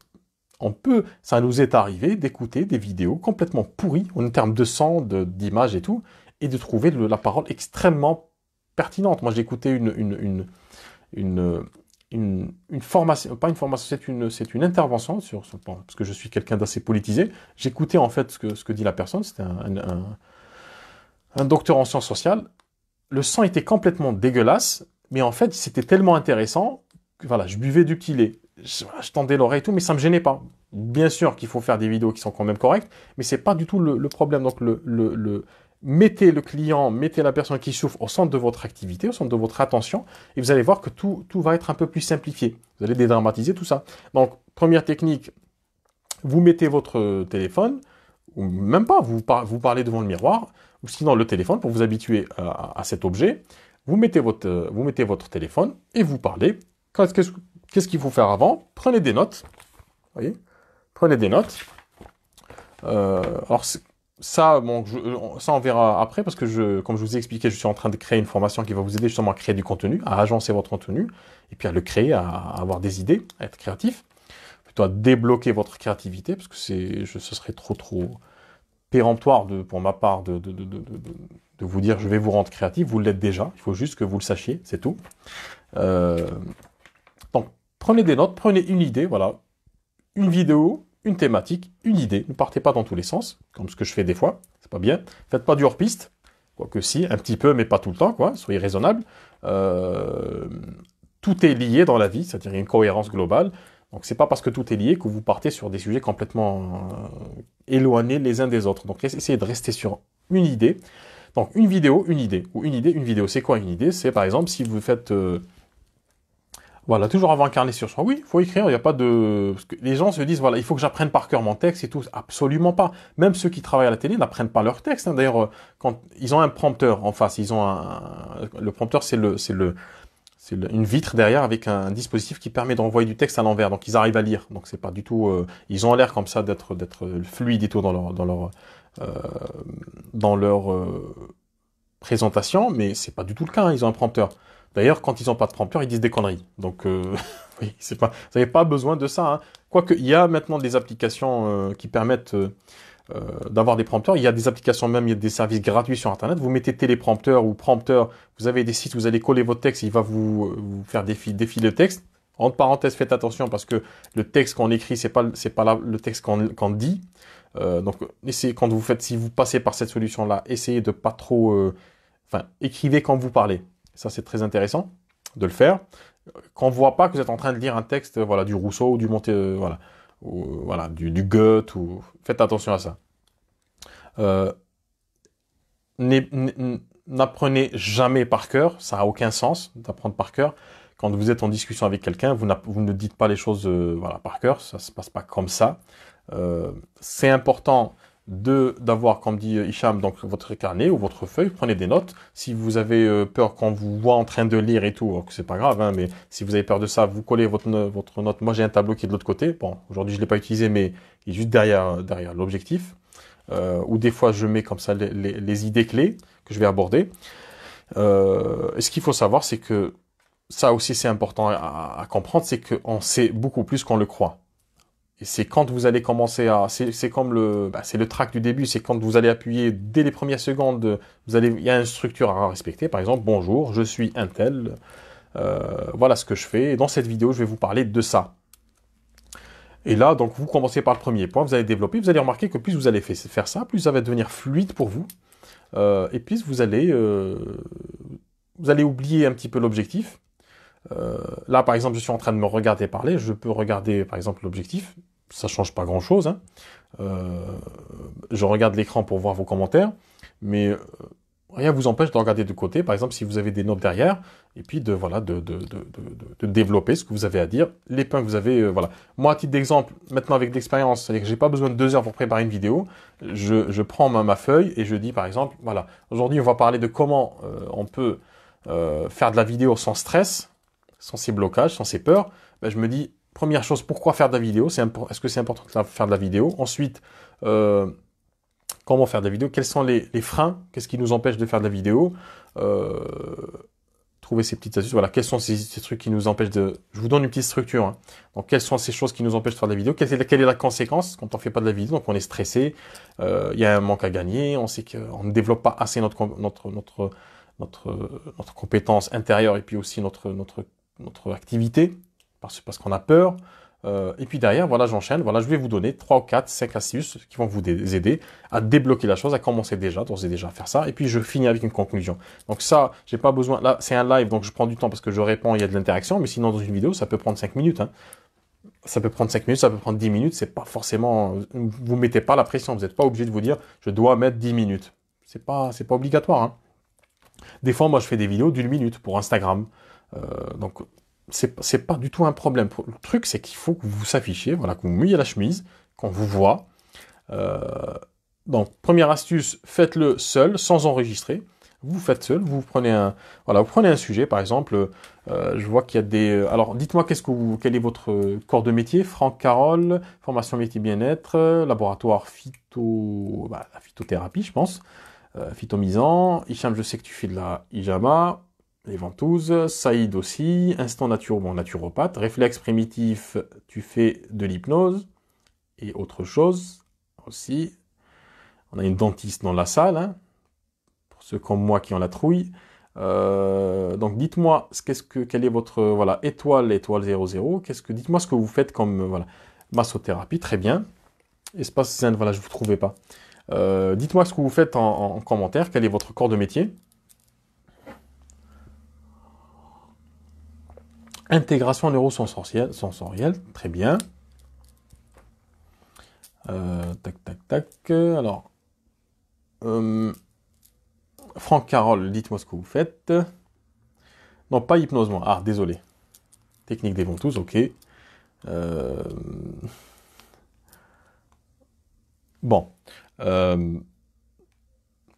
ça nous est arrivé d'écouter des vidéos complètement pourries en termes de son, d'image et tout, et de trouver la parole extrêmement pertinente. Moi, j'ai écouté une formation, pas une formation, c'est une intervention parce que je suis quelqu'un d'assez politisé. J'écoutais en fait ce que dit la personne. C'était un docteur en sciences sociales. Le son était complètement dégueulasse, mais en fait, c'était tellement intéressant que voilà, je buvais du petit lait. Je tendais l'oreille et tout, mais ça me gênait pas. Bien sûr qu'il faut faire des vidéos qui sont quand même correctes, mais c'est pas du tout le problème. Donc, mettez le client, mettez la personne qui souffre au centre de votre activité, au centre de votre attention, et vous allez voir que tout va être un peu plus simplifié. Vous allez dédramatiser tout ça. Donc, première technique, vous mettez votre téléphone, ou même pas, vous parlez devant le miroir, ou sinon le téléphone, pour vous habituer à cet objet, vous mettez votre téléphone et vous parlez. Qu'est-ce qu'il faut faire avant? Prenez des notes. Voyez, prenez des notes. Alors ça, bon, ça on verra après parce que comme je vous ai expliqué, je suis en train de créer une formation qui va vous aider justement à créer du contenu, à agencer votre contenu et puis à le créer, à avoir des idées, à être créatif, plutôt à débloquer votre créativité parce que ce serait trop péremptoire pour ma part de vous dire je vais vous rendre créatif. Vous l'êtes déjà. Il faut juste que vous le sachiez, c'est tout. Donc prenez des notes, prenez une idée, voilà, une vidéo. Une thématique, une idée. Ne partez pas dans tous les sens, comme ce que je fais des fois. C'est pas bien. Faites pas du hors-piste. Quoique si, un petit peu, mais pas tout le temps, quoi. Soyez raisonnable. Tout est lié dans la vie, c'est-à-dire il y a une cohérence globale. Donc c'est pas parce que tout est lié que vous partez sur des sujets complètement éloignés les uns des autres. Donc essayez de rester sur une idée. Donc une vidéo, une idée. Ou une idée, une vidéo. C'est quoi une idée? C'est par exemple si vous faites... Voilà, toujours avoir un carnet sur soi. Oui, il faut écrire, il n'y a pas de... Parce que les gens se disent, voilà, il faut que j'apprenne par cœur mon texte et tout. Absolument pas. Même ceux qui travaillent à la télé n'apprennent pas leur texte. Hein. D'ailleurs, quand ils ont un prompteur en face, le prompteur, c'est une vitre derrière avec un dispositif qui permet d'envoyer du texte à l'envers. Donc, ils arrivent à lire. Donc, c'est pas du tout... ils ont l'air comme ça d'être fluides et tout dans leur présentation, mais c'est pas du tout le cas. Hein. Ils ont un prompteur. D'ailleurs, quand ils n'ont pas de prompteur, ils disent des conneries. Donc, oui, vous n'avez pas besoin de ça. Hein. Quoique, il y a maintenant des applications qui permettent d'avoir des prompteurs. Il y a des applications même, il y a des services gratuits sur Internet. Vous mettez téléprompteur ou prompteur. Vous avez des sites, vous allez coller votre texte, il va vous faire défiler le texte. Entre parenthèses, faites attention parce que le texte qu'on écrit, c'est pas le texte qu'on dit. Donc, essayez, si vous passez par cette solution-là, essayez de pas trop... écrivez quand vous parlez. Ça, c'est très intéressant de le faire. Qu'on ne voit pas que vous êtes en train de lire un texte voilà, du Rousseau ou du Goethe. Faites attention à ça. Euh, N'apprenez jamais par cœur, ça n'a aucun sens d'apprendre par cœur. Quand vous êtes en discussion avec quelqu'un, vous ne dites pas les choses voilà, par cœur, ça se passe pas comme ça. C'est important d'avoir, comme dit Hicham, donc votre carnet ou votre feuille, prenez des notes. Si vous avez peur qu'on vous voit en train de lire et tout, c'est pas grave, hein, mais si vous avez peur de ça, vous collez votre note. Moi, j'ai un tableau qui est de l'autre côté. Bon, aujourd'hui, je l'ai pas utilisé, mais il est juste derrière l'objectif. Ou des fois, je mets comme ça les idées clés que je vais aborder. Et ce qu'il faut savoir, c'est que ça aussi, c'est important à comprendre, c'est qu'on sait beaucoup plus qu'on le croit. Et c'est quand vous allez commencer c'est comme c'est le track du début, c'est quand vous allez appuyer dès les premières secondes, il y a une structure à respecter. Par exemple, bonjour, je suis un tel, voilà ce que je fais. Et dans cette vidéo, je vais vous parler de ça. Et là, donc, vous commencez par le premier point, vous allez développer, vous allez remarquer que plus vous allez faire ça, plus ça va devenir fluide pour vous. Et plus vous allez oublier un petit peu l'objectif. Là, par exemple, je suis en train de me regarder parler, je peux regarder, par exemple, l'objectif, ça change pas grand-chose, hein. Je regarde l'écran pour voir vos commentaires, mais rien vous empêche de regarder de côté, par exemple, si vous avez des notes derrière, et puis de développer ce que vous avez à dire, les points que vous avez, voilà. Moi, à titre d'exemple, maintenant avec l'expérience, c'est-à-dire que j'ai pas besoin de 2 heures pour préparer une vidéo, je prends ma feuille et je dis, par exemple, voilà, aujourd'hui, on va parler de comment on peut faire de la vidéo sans stress, sans ces blocages, sans ces peurs. Ben, je me dis, première chose, pourquoi faire de la vidéo? Est-ce que c'est important de faire de la vidéo? Ensuite, comment faire de la vidéo? Quels sont les freins? Qu'est-ce qui nous empêche de faire de la vidéo? Trouver ces petites astuces. Voilà, quels sont ces trucs qui nous empêchent de... Je vous donne une petite structure, hein. Donc, quelles sont ces choses qui nous empêchent de faire de la vidéo? Quelle est la conséquence quand on ne fait pas de la vidéo? Donc, on est stressé, il y a un manque à gagner, on sait qu'on ne développe pas assez notre compétence intérieure et puis aussi notre activité, parce qu'on a peur. Et puis derrière, voilà, j'enchaîne. Voilà, je vais vous donner 3 ou 4, 5 astuces qui vont vous aider à débloquer la chose, à commencer d'ores et déjà à faire ça. Et puis je finis avec une conclusion. Donc ça, j'ai pas besoin. Là, c'est un live, donc je prends du temps parce que je réponds, il y a de l'interaction. Mais sinon, dans une vidéo, ça peut prendre 5 minutes. Hein. Ça peut prendre 5 minutes, ça peut prendre 10 minutes. C'est pas forcément. Vous mettez pas la pression. Vous n'êtes pas obligé de vous dire, je dois mettre 10 minutes. C'est pas obligatoire. Hein. Des fois, moi, je fais des vidéos d'1 minute pour Instagram. Donc, c'est pas du tout un problème. Le truc, c'est qu'il faut que vous s'affichiez, voilà, que vous mouillez la chemise, qu'on vous voit. Donc, première astuce, faites-le seul, sans enregistrer. Vous faites seul, vous prenez un sujet, par exemple. Je vois qu'il y a des. Alors, dites-moi quel est votre corps de métier? Franck Carole, formation métier bien-être, laboratoire la phytothérapie, je pense. Phytomisant. Hicham, je sais que tu fais de la hijama. Les ventouses, Saïd aussi, instant naturopathe, réflexe primitif, tu fais de l'hypnose, et autre chose aussi. On a une dentiste dans la salle, hein, pour ceux comme moi qui ont la trouille. Donc dites-moi, quelle est votre, étoile 00, dites-moi ce que vous faites comme, massothérapie, très bien. Espace zen, voilà, je ne vous trouvais pas. Dites-moi ce que vous faites en commentaire, quel est votre corps de métier. Intégration neurosensorielle, très bien. Tac. Alors, Franck Carole, dites-moi ce que vous faites. Non, pas hypnose, moi. Ah, désolé. Technique des ventouses, ok. Bon.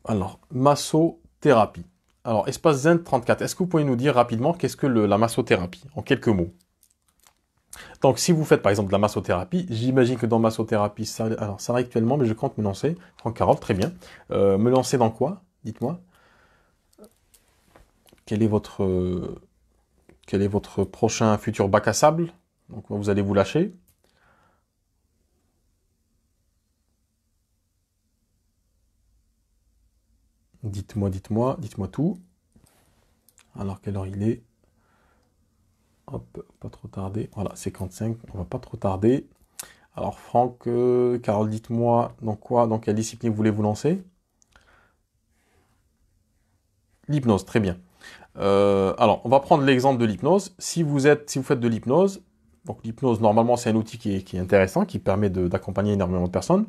Alors, massothérapie. Alors, Espace Zen 34, est-ce que vous pouvez nous dire rapidement qu'est-ce que la massothérapie, en quelques mots? Donc, si vous faites par exemple de la massothérapie, j'imagine que dans massothérapie, ça arrive actuellement, mais je compte me lancer. Franck Carole, très bien. Me lancer dans quoi? Dites-moi. Quel est votre prochain futur bac à sable? Donc, vous allez vous lâcher. Dites-moi tout. Alors, quelle heure il est? Hop, pas trop tarder. Voilà, 55, on va pas trop tarder. Alors, Franck, Carole, dites-moi dans quelle discipline vous voulez vous lancer? L'hypnose, très bien. Alors, on va prendre l'exemple de l'hypnose. Si vous faites de l'hypnose, donc l'hypnose, normalement, c'est un outil qui est intéressant, qui permet d'accompagner énormément de personnes.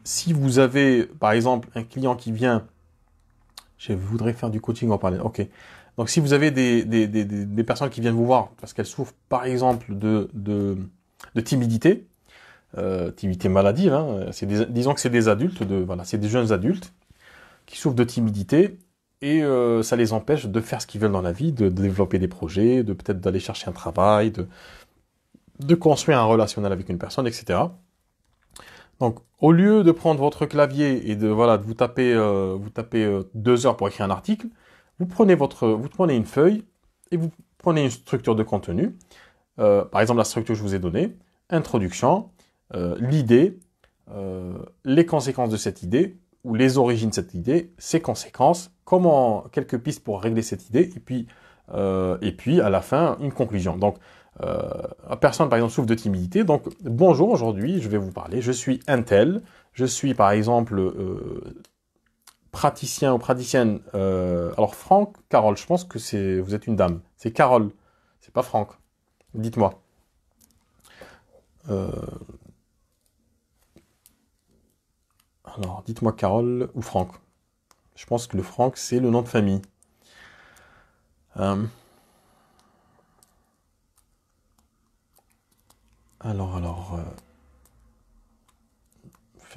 si vous avez, par exemple, un client qui vient, je voudrais faire du coaching en parler, ok. Donc, si vous avez des personnes qui viennent vous voir parce qu'elles souffrent, par exemple, de timidité, timidité maladive, hein, disons que c'est des adultes, voilà, c'est des jeunes adultes qui souffrent de timidité et ça les empêche de faire ce qu'ils veulent dans la vie, de développer des projets, de peut-être d'aller chercher un travail, de construire un relationnel avec une personne, etc. Donc, au lieu de prendre votre clavier et de vous taper 2 heures pour écrire un article, vous prenez une feuille et vous prenez une structure de contenu. Par exemple, la structure que je vous ai donnée, introduction, l'idée, les conséquences de cette idée, ou les origines de cette idée, ses conséquences, quelques pistes pour régler cette idée, et puis à la fin, une conclusion. Donc, la personne, par exemple, souffre de timidité. Donc, bonjour, aujourd'hui, je vais vous parler. Je suis un tel. Je suis, par exemple, praticien ou praticienne. Alors, Franck, Carole, je pense que vous êtes une dame. C'est Carole, c'est pas Franck. Dites-moi. Alors, dites-moi Carole ou Franck. Je pense que le Franck, c'est le nom de famille. Faire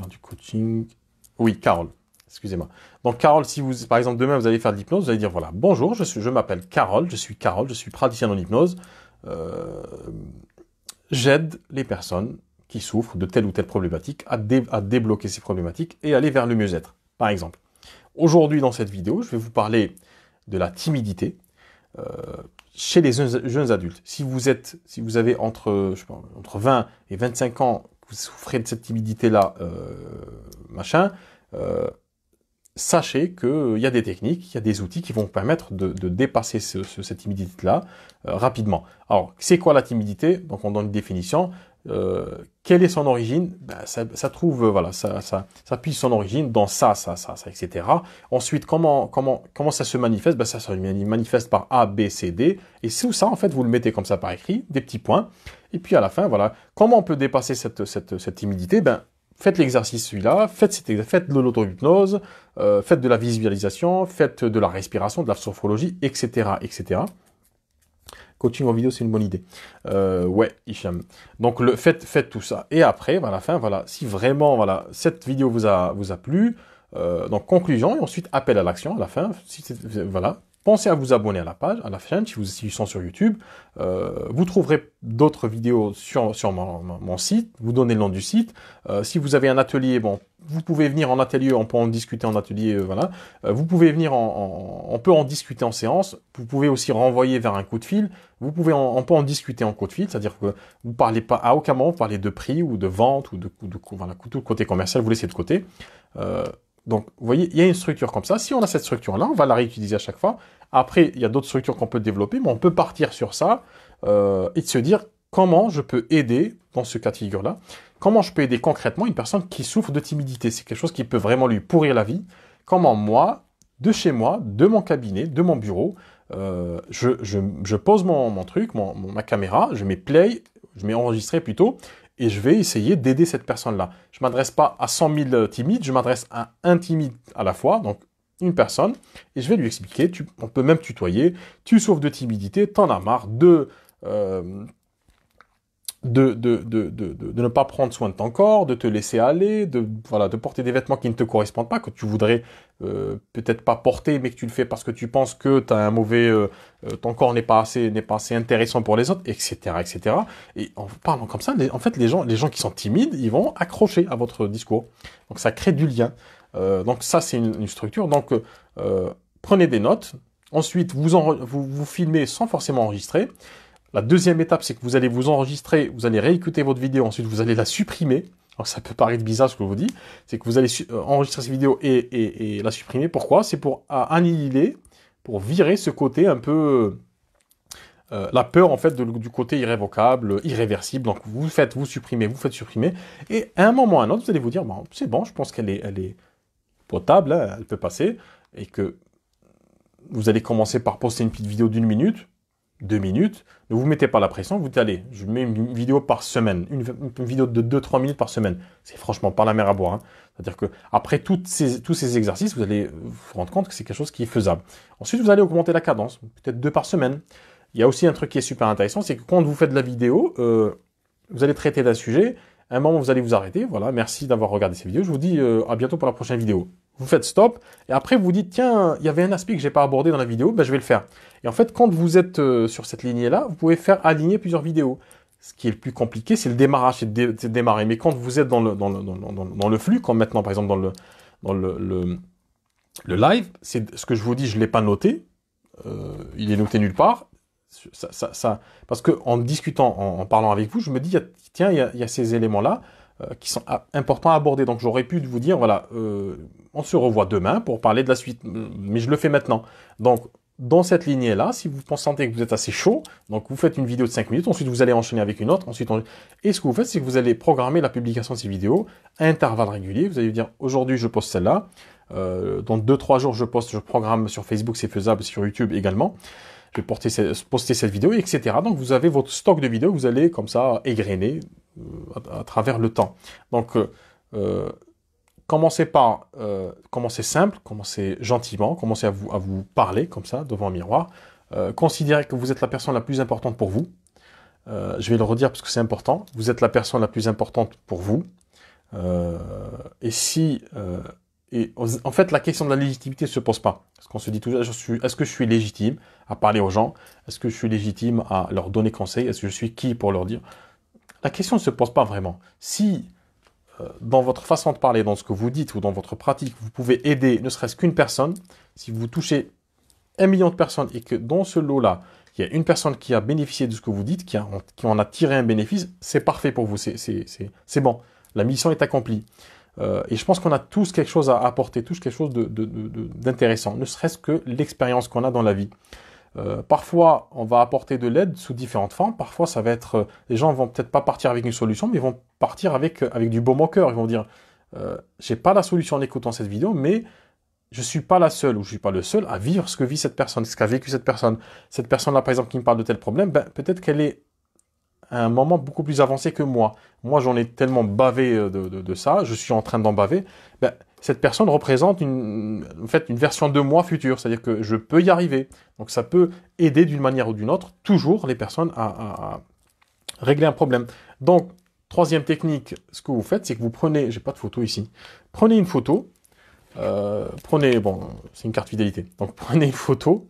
du coaching. Oui, Carole. Excusez-moi. Donc, Carole, si vous, par exemple, demain, vous allez faire de l'hypnose, vous allez dire, voilà, bonjour, je m'appelle Carole, je suis praticien en hypnose. J'aide les personnes qui souffrent de telle ou telle problématique à débloquer ces problématiques et aller vers le mieux-être, par exemple. Aujourd'hui, dans cette vidéo, je vais vous parler de la timidité chez les jeunes adultes. Si vous avez entre 20 et 25 ans, vous souffrez de cette timidité-là, sachez qu'il y a des techniques, il y a des outils qui vont vous permettre de dépasser cette timidité-là rapidement. Alors, c'est quoi la timidité? Donc, on donne une définition. Quelle est son origine? Ça puise son origine dans ça, etc. Ensuite, comment ça se manifeste? Ça se manifeste par A, B, C, D. Et tout ça, en fait, vous le mettez comme ça par écrit, des petits points. Et puis, à la fin, voilà. Comment on peut dépasser cette timidité? Faites l'exercice celui-là, faites de l'auto-hypnose, faites de la visualisation, faites de la respiration, de la sophrologie, etc., etc. Coaching en vidéo, c'est une bonne idée. Ouais, Hicham. Donc, faites tout ça. Et après, à la fin, si vraiment, cette vidéo vous a plu, donc conclusion, et ensuite appel à l'action à la fin. Pensez à vous abonner à la page, à la chaîne, si vous sont sur YouTube. Vous trouverez d'autres vidéos sur mon site. Vous donnez le nom du site. Si vous avez un atelier, vous pouvez venir en atelier, on peut en discuter en atelier, vous pouvez venir on peut en discuter en séance. Vous pouvez aussi renvoyer vers un coup de fil. On peut en discuter en coup de fil, c'est-à-dire que vous parlez pas, à aucun moment vous parlez de prix ou de vente ou tout le côté commercial, vous laissez de côté. Donc, vous voyez, il y a une structure comme ça. Si on a cette structure-là, on va la réutiliser à chaque fois. Après, il y a d'autres structures qu'on peut développer, mais on peut partir sur ça et de se dire comment je peux aider dans ce cas de figure-là. Comment je peux aider concrètement une personne qui souffre de timidité. C'est quelque chose qui peut vraiment lui pourrir la vie. Comment moi, de chez moi, de mon cabinet, de mon bureau, je pose mon truc, ma caméra, je mets play, je mets enregistrer plutôt, et je vais essayer d'aider cette personne-là. Je ne m'adresse pas à 100 000 timides, je m'adresse à un timide à la fois, donc une personne, et je vais lui expliquer, on peut même tutoyer, tu souffres de timidité, t'en as marre de ne pas prendre soin de ton corps, de te laisser aller, de porter des vêtements qui ne te correspondent pas, que tu voudrais peut-être pas porter, mais que tu le fais parce que tu penses que ton corps n'est pas assez intéressant pour les autres, etc., etc. Et en parlant comme ça, en fait, les gens qui sont timides, ils vont accrocher à votre discours. Donc ça crée du lien. Donc ça, c'est une structure. Donc prenez des notes. Ensuite, vous filmez sans forcément enregistrer. La deuxième étape, c'est que vous allez vous enregistrer, vous allez réécouter votre vidéo, ensuite vous allez la supprimer. Alors ça peut paraître bizarre ce que je vous dis, c'est que vous allez enregistrer cette vidéo et la supprimer. Pourquoi? C'est pour annihiler, pour virer ce côté un peu... la peur en fait du côté irrévocable, irréversible. Donc vous supprimez, et à un moment ou à un autre, vous allez vous dire, c'est bon, je pense qu'elle est potable, hein, elle peut passer, et que vous allez commencer par poster une petite vidéo d'1 minute, 2 minutes. Ne vous mettez pas la pression. Vous dites, allez, je mets une vidéo par semaine, une vidéo de 2-3 minutes par semaine. C'est franchement pas la mer à boire, hein. C'est-à-dire que après tous ces exercices, vous allez vous rendre compte que c'est quelque chose qui est faisable. Ensuite, vous allez augmenter la cadence, peut-être 2 par semaine. Il y a aussi un truc qui est super intéressant, c'est que quand vous faites de la vidéo, vous allez traiter d'un sujet. À un moment, vous allez vous arrêter. Voilà, merci d'avoir regardé cette vidéo. Je vous dis à bientôt pour la prochaine vidéo. Vous faites stop et après vous dites tiens, il y avait un aspect que j'ai pas abordé dans la vidéo, ben je vais le faire. Et en fait, quand vous êtes sur cette lignée-là, vous pouvez faire aligner plusieurs vidéos. Ce qui est le plus compliqué, c'est le démarrage, c'est de démarrer. Mais quand vous êtes dans le flux, comme maintenant par exemple dans le live, c'est ce que je vous dis, je l'ai pas noté. Il est noté nulle part. Parce que en discutant, en parlant avec vous, je me dis tiens, il y a ces éléments-là qui sont importants à aborder. Donc j'aurais pu vous dire voilà, on se revoit demain pour parler de la suite, mais je le fais maintenant. Donc dans cette lignée-là, si vous sentez que vous êtes assez chaud, donc vous faites une vidéo de 5 minutes, ensuite vous allez enchaîner avec une autre, et ce que vous faites, c'est que vous allez programmer la publication de ces vidéos à intervalles réguliers. Vous allez dire aujourd'hui je poste celle-là, dans 2-3 jours je programme sur Facebook, c'est faisable, sur YouTube également. Je vais poster cette vidéo, etc. Donc, vous avez votre stock de vidéos, vous allez comme ça égrener à travers le temps. Donc, commencez simple, commencez gentiment, commencez à vous parler comme ça devant un miroir. Considérez que vous êtes la personne la plus importante pour vous. Je vais le redire parce que c'est important. Vous êtes la personne la plus importante pour vous. Et en fait, la question de la légitimité ne se pose pas. Parce qu'on se dit toujours, est-ce que je suis légitime à parler aux gens? Est-ce que je suis légitime à leur donner conseil? Est-ce que je suis qui pour leur dire? La question ne se pose pas vraiment. Si, dans votre façon de parler, dans ce que vous dites ou dans votre pratique, vous pouvez aider ne serait-ce qu'une personne, si vous touchez 1 million de personnes et que dans ce lot-là, il y a une personne qui a bénéficié de ce que vous dites, qui en a tiré un bénéfice, c'est parfait pour vous. C'est bon. La mission est accomplie. Et je pense qu'on a tous quelque chose à apporter, tous quelque chose d'intéressant, ne serait-ce que l'expérience qu'on a dans la vie. Parfois, on va apporter de l'aide sous différentes formes. Parfois, ça va être... les gens vont peut-être pas partir avec une solution, mais ils vont partir avec du baume au cœur. Ils vont dire, j'ai pas la solution en écoutant cette vidéo, mais je suis pas la seule ou je suis pas le seul à vivre ce que vit cette personne, ce qu'a vécu cette personne. Cette personne-là, par exemple, qui me parle de tel problème, ben, peut-être qu'elle est à un moment beaucoup plus avancé que moi. Moi, j'en ai tellement bavé de ça, je suis en train d'en baver. Ben, cette personne représente en fait, une version de moi future, c'est-à-dire que je peux y arriver. Donc, ça peut aider d'une manière ou d'une autre, toujours les personnes à régler un problème. Donc, troisième technique, ce que vous faites, c'est que vous prenez, j'ai pas de photo ici, prenez une photo, bon, c'est une carte fidélité. Donc, prenez une photo,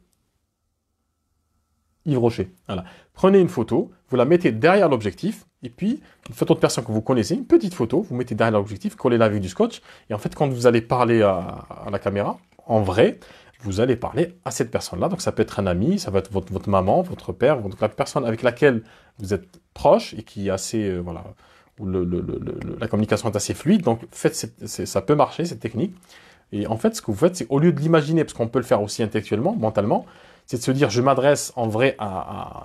Yves Rocher. Voilà. Prenez une photo, vous la mettez derrière l'objectif, et puis une photo de personne que vous connaissez, une petite photo, vous mettez derrière l'objectif, collez-la avec du scotch, et en fait, quand vous allez parler à la caméra, en vrai, vous allez parler à cette personne-là. Donc, ça peut être un ami, ça va être votre maman, votre père, la personne avec laquelle vous êtes proche et qui est assez, voilà, où la communication est assez fluide. Donc, ça peut marcher, cette technique. Et en fait, ce que vous faites, c'est au lieu de l'imaginer, parce qu'on peut le faire aussi intellectuellement, mentalement, c'est de se dire, je m'adresse en vrai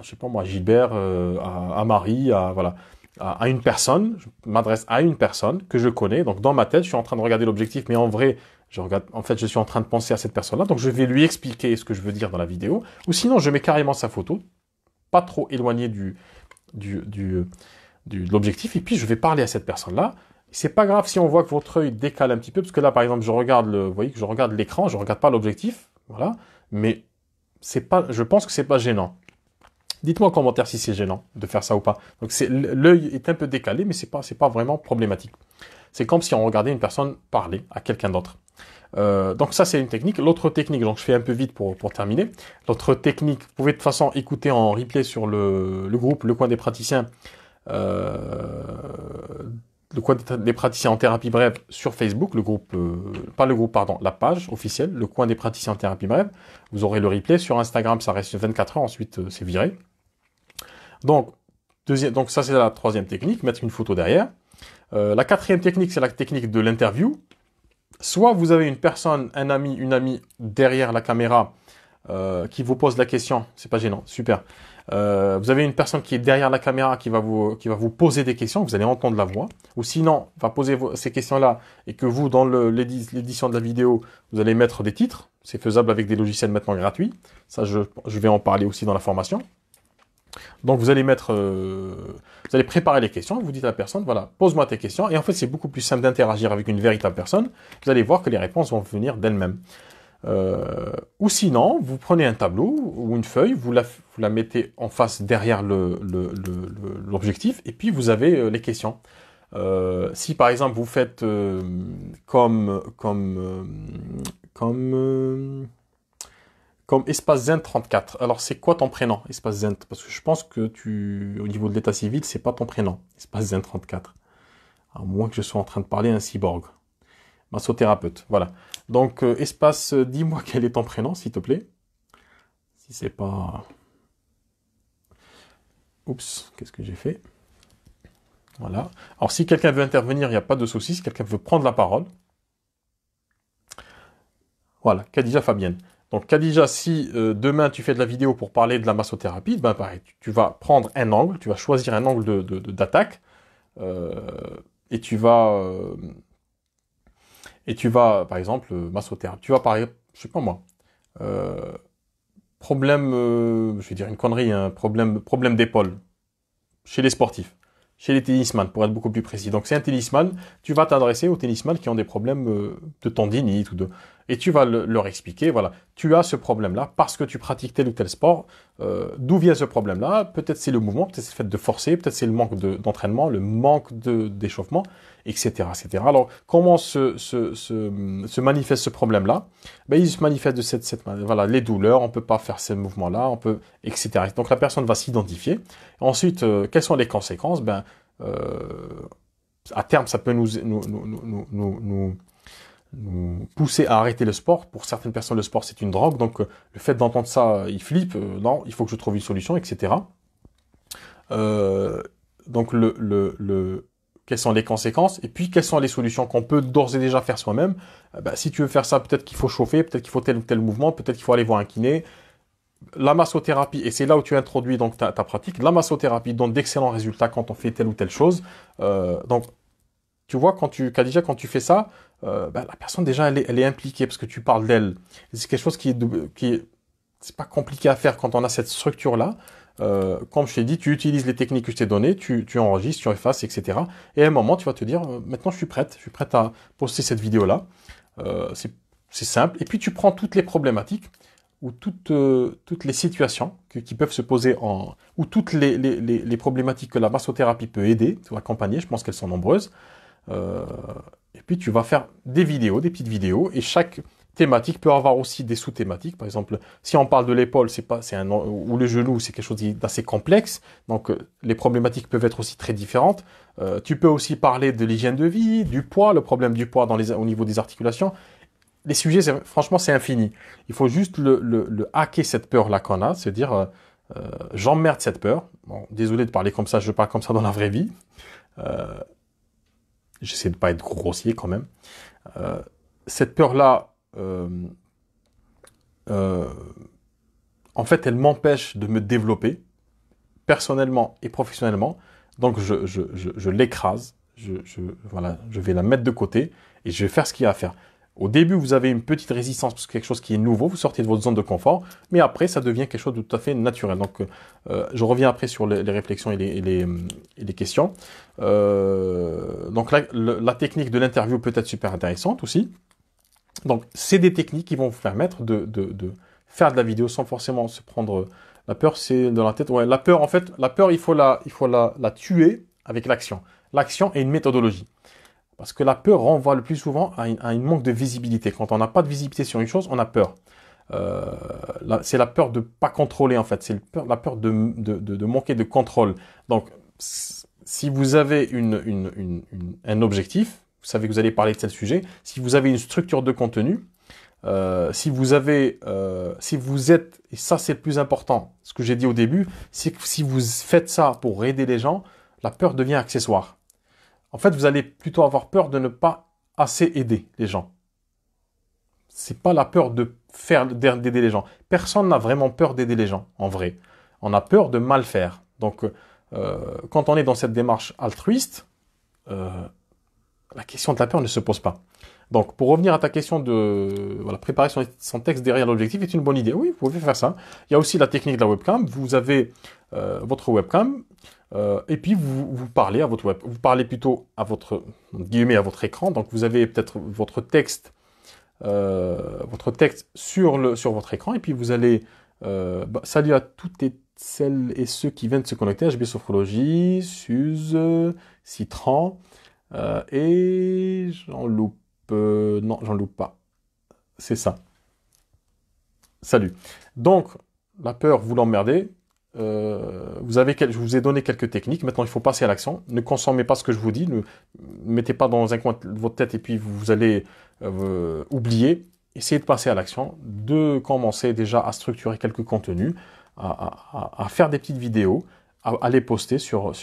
je sais pas moi, Gilbert, à Marie, voilà, à une personne. Je m'adresse à une personne que je connais. Donc, dans ma tête, je suis en train de regarder l'objectif, mais en vrai, je suis en train de penser à cette personne-là. Donc, je vais lui expliquer ce que je veux dire dans la vidéo. Ou sinon, je mets carrément sa photo, pas trop éloigné de l'objectif, et puis je vais parler à cette personne-là. C'est pas grave si on voit que votre œil décale un petit peu, parce que là, par exemple, vous voyez que je regarde l'écran, je regarde pas l'objectif, voilà, mais je pense que c'est pas gênant. Dites-moi en commentaire si c'est gênant de faire ça ou pas. Donc l'œil est un peu décalé, mais c'est pas vraiment problématique. C'est comme si on regardait une personne parler à quelqu'un d'autre. Donc ça, c'est une technique. L'autre technique, donc je fais un peu vite pour terminer. L'autre technique, vous pouvez de toute façon écouter en replay sur le groupe Le Coin des Praticiens, Le Coin des Praticiens en thérapie brève sur Facebook, la page officielle, Le Coin des Praticiens en thérapie brève. Vous aurez le replay. Sur Instagram, ça reste 24 heures, ensuite c'est viré. Donc ça, c'est la troisième technique, mettre une photo derrière. La quatrième technique, c'est la technique de l'interview. Soit vous avez une personne, un ami, une amie derrière la caméra qui vous pose la question, c'est pas gênant, super. Vous avez une personne qui est derrière la caméra qui va vous poser des questions, vous allez entendre la voix, ou sinon va poser ces questions-là et que vous, dans l'édition de la vidéo, vous allez mettre des titres. C'est faisable avec des logiciels maintenant gratuits. Ça, je vais en parler aussi dans la formation. Donc vous allez mettre, vous allez préparer les questions, vous dites à la personne, voilà, pose-moi tes questions, et en fait c'est beaucoup plus simple d'interagir avec une véritable personne, vous allez voir que les réponses vont venir d'elles-mêmes. Ou sinon, vous prenez un tableau ou une feuille, vous la mettez en face derrière l'objectif, et puis vous avez les questions. Si par exemple vous faites comme Espace Zen 34. Alors, c'est quoi ton prénom, Espace Zen? Parce que je pense que au niveau de l'état civil, c'est pas ton prénom, Espace Zen 34. À moins que je sois en train de parler à un cyborg. Massothérapeute, voilà. Donc, Espace, dis-moi quel est ton prénom, s'il te plaît. Si c'est pas... Oups, qu'est-ce que j'ai fait? Voilà. Alors, si quelqu'un veut intervenir, il n'y a pas de souci. Si quelqu'un veut prendre la parole. Voilà, Khadija Fabienne. Donc Khadija, si demain tu fais de la vidéo pour parler de la massothérapie, ben pareil, tu vas prendre un angle, tu vas choisir un angle d'attaque, et tu vas, par exemple, massothérapie. Tu vas parler, je sais pas moi, problème, je vais dire une connerie, un problème d'épaule chez les sportifs. Chez les tennisman, pour être beaucoup plus précis. Donc c'est un tennisman, tu vas t'adresser aux tennisman qui ont des problèmes de tendinite et tu vas leur expliquer, voilà, tu as ce problème-là parce que tu pratiques tel ou tel sport. D'où vient ce problème-là? Peut-être c'est le mouvement, peut-être c'est le fait de forcer, peut-être c'est le manque d'entraînement, le manque d'échauffement, etc., etc. Alors comment se manifeste ce problème-là? Ben, il se manifeste de cette manière. Voilà, les douleurs, on peut pas faire ces mouvements-là, etc. Donc la personne va s'identifier. Ensuite, quelles sont les conséquences? Ben, à terme, ça peut nous pousser à arrêter le sport. Pour certaines personnes, le sport, c'est une drogue. Donc, le fait d'entendre ça, ils flippent. Non, il faut que je trouve une solution, etc. Donc, quelles sont les conséquences? Et puis, quelles sont les solutions qu'on peut d'ores et déjà faire soi-même? Ben, si tu veux faire ça, peut-être qu'il faut chauffer, peut-être qu'il faut tel ou tel mouvement, peut-être qu'il faut aller voir un kiné. La massothérapie, et c'est là où tu introduis donc ta pratique, la massothérapie donne d'excellents résultats quand on fait telle ou telle chose. Donc, tu vois, Khadija, quand tu fais ça, ben, la personne déjà, elle est impliquée parce que tu parles d'elle. C'est quelque chose c'est pas compliqué à faire quand on a cette structure-là. Comme je t'ai dit, tu utilises les techniques que je t'ai données, tu enregistres, tu effaces, etc. Et à un moment, tu vas te dire, maintenant je suis prête à poster cette vidéo-là. C'est simple. Et puis tu prends toutes les problématiques ou toutes les situations qui peuvent se poser ou toutes les problématiques que la massothérapie peut aider, ou accompagner, je pense qu'elles sont nombreuses. Et puis tu vas faire des vidéos, des petites vidéos, et chaque thématique peut avoir aussi des sous-thématiques. Par exemple, si on parle de l'épaule, ou le genou, c'est quelque chose d'assez complexe. Donc les problématiques peuvent être aussi très différentes. Tu peux aussi parler de l'hygiène de vie, du poids, le problème du poids au niveau des articulations. Les sujets, franchement, c'est infini. Il faut juste le hacker cette peur-là qu'on a, se dire j'emmerde cette peur. Bon, désolé de parler comme ça, je parle comme ça dans la vraie vie. J'essaie de pas être grossier quand même. Cette peur-là, en fait, elle m'empêche de me développer personnellement et professionnellement. Donc, je l'écrase. Voilà, je vais la mettre de côté et je vais faire ce qu'il y a à faire. Au début, vous avez une petite résistance parce que quelque chose qui est nouveau, vous sortez de votre zone de confort, mais après, ça devient quelque chose de tout à fait naturel. Donc, je reviens après sur les réflexions et les questions. Donc, la technique de l'interview peut être super intéressante aussi. Donc, c'est des techniques qui vont vous permettre de faire de la vidéo sans forcément se prendre la peur, c'est dans la tête. Ouais, la peur, en fait, il faut la tuer avec l'action. L'action est une méthodologie. Parce que la peur renvoie le plus souvent à une manque de visibilité. Quand on n'a pas de visibilité sur une chose, on a peur. C'est la peur de ne pas contrôler, en fait. C'est la peur de manquer de contrôle. Donc, si vous avez un objectif, vous savez que vous allez parler de tel sujet, si vous avez une structure de contenu, si vous êtes, et ça c'est le plus important, ce que j'ai dit au début, c'est que si vous faites ça pour aider les gens, la peur devient accessoire. En fait, vous allez plutôt avoir peur de ne pas assez aider les gens. C'est pas la peur d'aider les gens. Personne n'a vraiment peur d'aider les gens, en vrai. On a peur de mal faire. Donc, quand on est dans cette démarche altruiste, la question de la peur ne se pose pas. Donc, pour revenir à ta question de voilà, préparer son texte derrière l'objectif est une bonne idée. Oui, vous pouvez faire ça. Il y a aussi la technique de la webcam. Vous avez votre webcam et puis vous parlez à votre web. Vous parlez plutôt à votre guillemets à votre écran. Donc, vous avez peut-être votre texte sur votre écran et puis vous allez salut à toutes celles et ceux qui viennent de se connecter. HB Sophrologie, Suze, Citran et j'en loupe. Non, j'en loupe pas. C'est ça. Salut. Donc, la peur, vous l'emmerdez. Je vous ai donné quelques techniques. Maintenant, il faut passer à l'action. Ne consommez pas ce que je vous dis. Ne mettez pas dans un coin de votre tête et puis vous allez oublier. Essayez de passer à l'action, de commencer déjà à structurer quelques contenus, à faire des petites vidéos, à les poster sur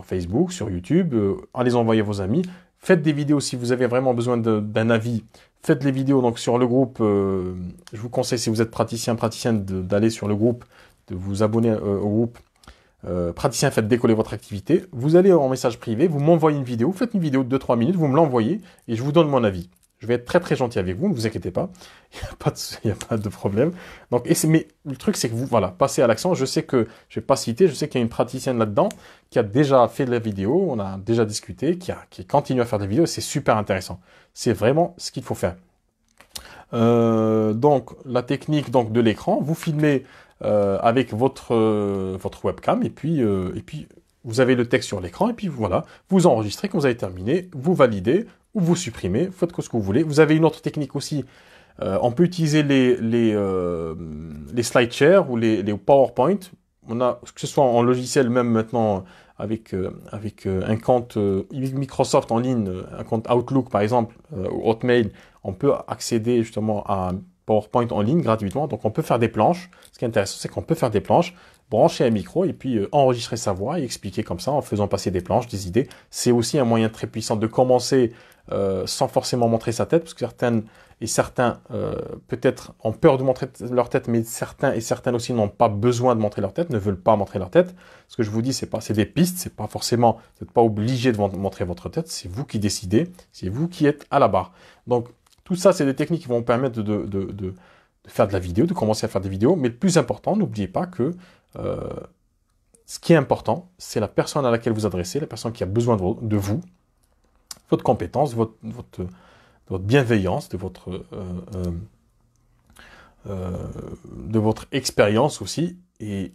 Facebook, sur YouTube, à les envoyer à vos amis. Faites des vidéos si vous avez vraiment besoin d'un avis. Faites les vidéos donc sur le groupe. Je vous conseille, si vous êtes praticienne, d'aller sur le groupe, de vous abonner au groupe. Praticien, faites décoller votre activité. Vous allez en message privé, vous m'envoyez une vidéo, faites une vidéo de 2-3 minutes, vous me l'envoyez et je vous donne mon avis. Je vais être très très gentil avec vous, ne vous inquiétez pas, il n'y a pas de problème. Donc, mais le truc c'est que vous, voilà, passez à l'action. Je sais que, je vais pas citer, je sais qu'il y a une praticienne là-dedans qui a déjà fait de la vidéo, on a déjà discuté, qui continue à faire des vidéos, c'est super intéressant. C'est vraiment ce qu'il faut faire. Donc, la technique donc, de l'écran, vous filmez avec votre webcam et puis vous avez le texte sur l'écran et puis voilà, vous enregistrez quand vous avez terminé, vous validez ou vous supprimez, faites ce que vous voulez. Vous avez une autre technique aussi. On peut utiliser les SlideShare ou les PowerPoint. On a, que ce soit en logiciel, même maintenant avec un compte Microsoft en ligne, un compte Outlook par exemple, ou Hotmail, on peut accéder justement à un PowerPoint en ligne gratuitement. Donc on peut faire des planches. Ce qui est intéressant, c'est qu'on peut faire des planches, brancher un micro et puis enregistrer sa voix et expliquer comme ça en faisant passer des planches, des idées. C'est aussi un moyen très puissant de commencer sans forcément montrer sa tête, parce que certains peut-être ont peur de montrer leur tête, mais certains aussi n'ont pas besoin de montrer leur tête, ne veulent pas montrer leur tête. Ce que je vous dis, c'est des pistes, c'est pas forcément, vous n'êtes pas obligé de montrer votre tête, c'est vous qui décidez, c'est vous qui êtes à la barre. Donc tout ça, c'est des techniques qui vont vous permettre de faire de la vidéo, de commencer à faire des vidéos, mais le plus important, n'oubliez pas que ce qui est important, c'est la personne à laquelle vous adressez, la personne qui a besoin de vous, votre compétence, votre bienveillance, de votre expérience aussi. Et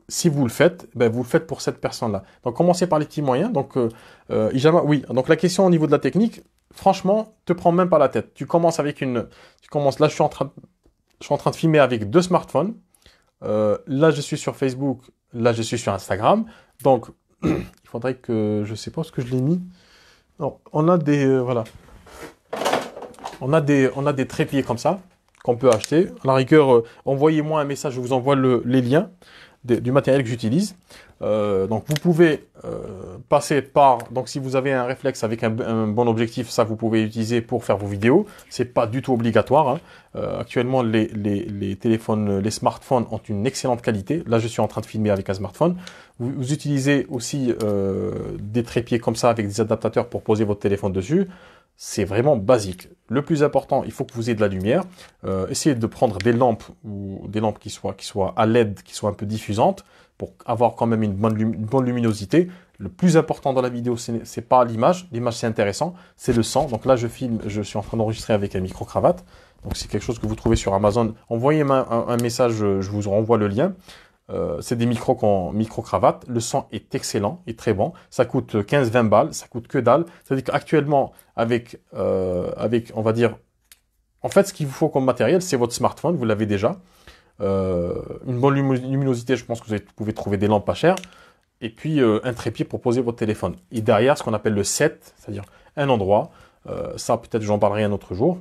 si vous le faites, ben vous le faites pour cette personne-là. Donc commencez par les petits moyens. Donc Ijama, oui. Donc la question au niveau de la technique, franchement, te prends même pas la tête. Tu commences là, je suis en train de filmer avec 2 smartphones. Là, je suis sur Facebook. Là, je suis sur Instagram. Donc, il faudrait que, je sais pas où est-ce que je l'ai mis. Non, on a des, voilà. On a des trépieds comme ça qu'on peut acheter. À la rigueur, envoyez-moi un message, je vous envoie les liens du matériel que j'utilise. Donc vous pouvez passer par, donc si vous avez un réflexe avec un bon objectif, ça vous pouvez utiliser pour faire vos vidéos. C'est pas du tout obligatoire. Hein. Actuellement, les téléphones, les smartphones ont une excellente qualité. Là, je suis en train de filmer avec un smartphone. Vous utilisez aussi des trépieds comme ça avec des adaptateurs pour poser votre téléphone dessus. C'est vraiment basique. Le plus important, il faut que vous ayez de la lumière. Essayez de prendre des lampes ou des lampes qui soient à LED, qui soient un peu diffusantes, pour avoir quand même une bonne luminosité. Le plus important dans la vidéo, c'est pas l'image. L'image, c'est intéressant, c'est le son. Donc là, je filme, je suis en train d'enregistrer avec un micro-cravate. Donc c'est quelque chose que vous trouvez sur Amazon. Envoyez-moi un message, je vous renvoie le lien. C'est des micro-cravates. Le son est excellent et très bon. Ça coûte 15-20 balles. Ça coûte que dalle. C'est-à-dire qu'actuellement, avec, on va dire, en fait, ce qu'il vous faut comme matériel, c'est votre smartphone. Vous l'avez déjà. Une bonne luminosité, je pense que vous pouvez trouver des lampes pas chères. Et puis, un trépied pour poser votre téléphone. Et derrière, ce qu'on appelle le set, c'est-à-dire un endroit. Ça, peut-être, j'en parlerai un autre jour.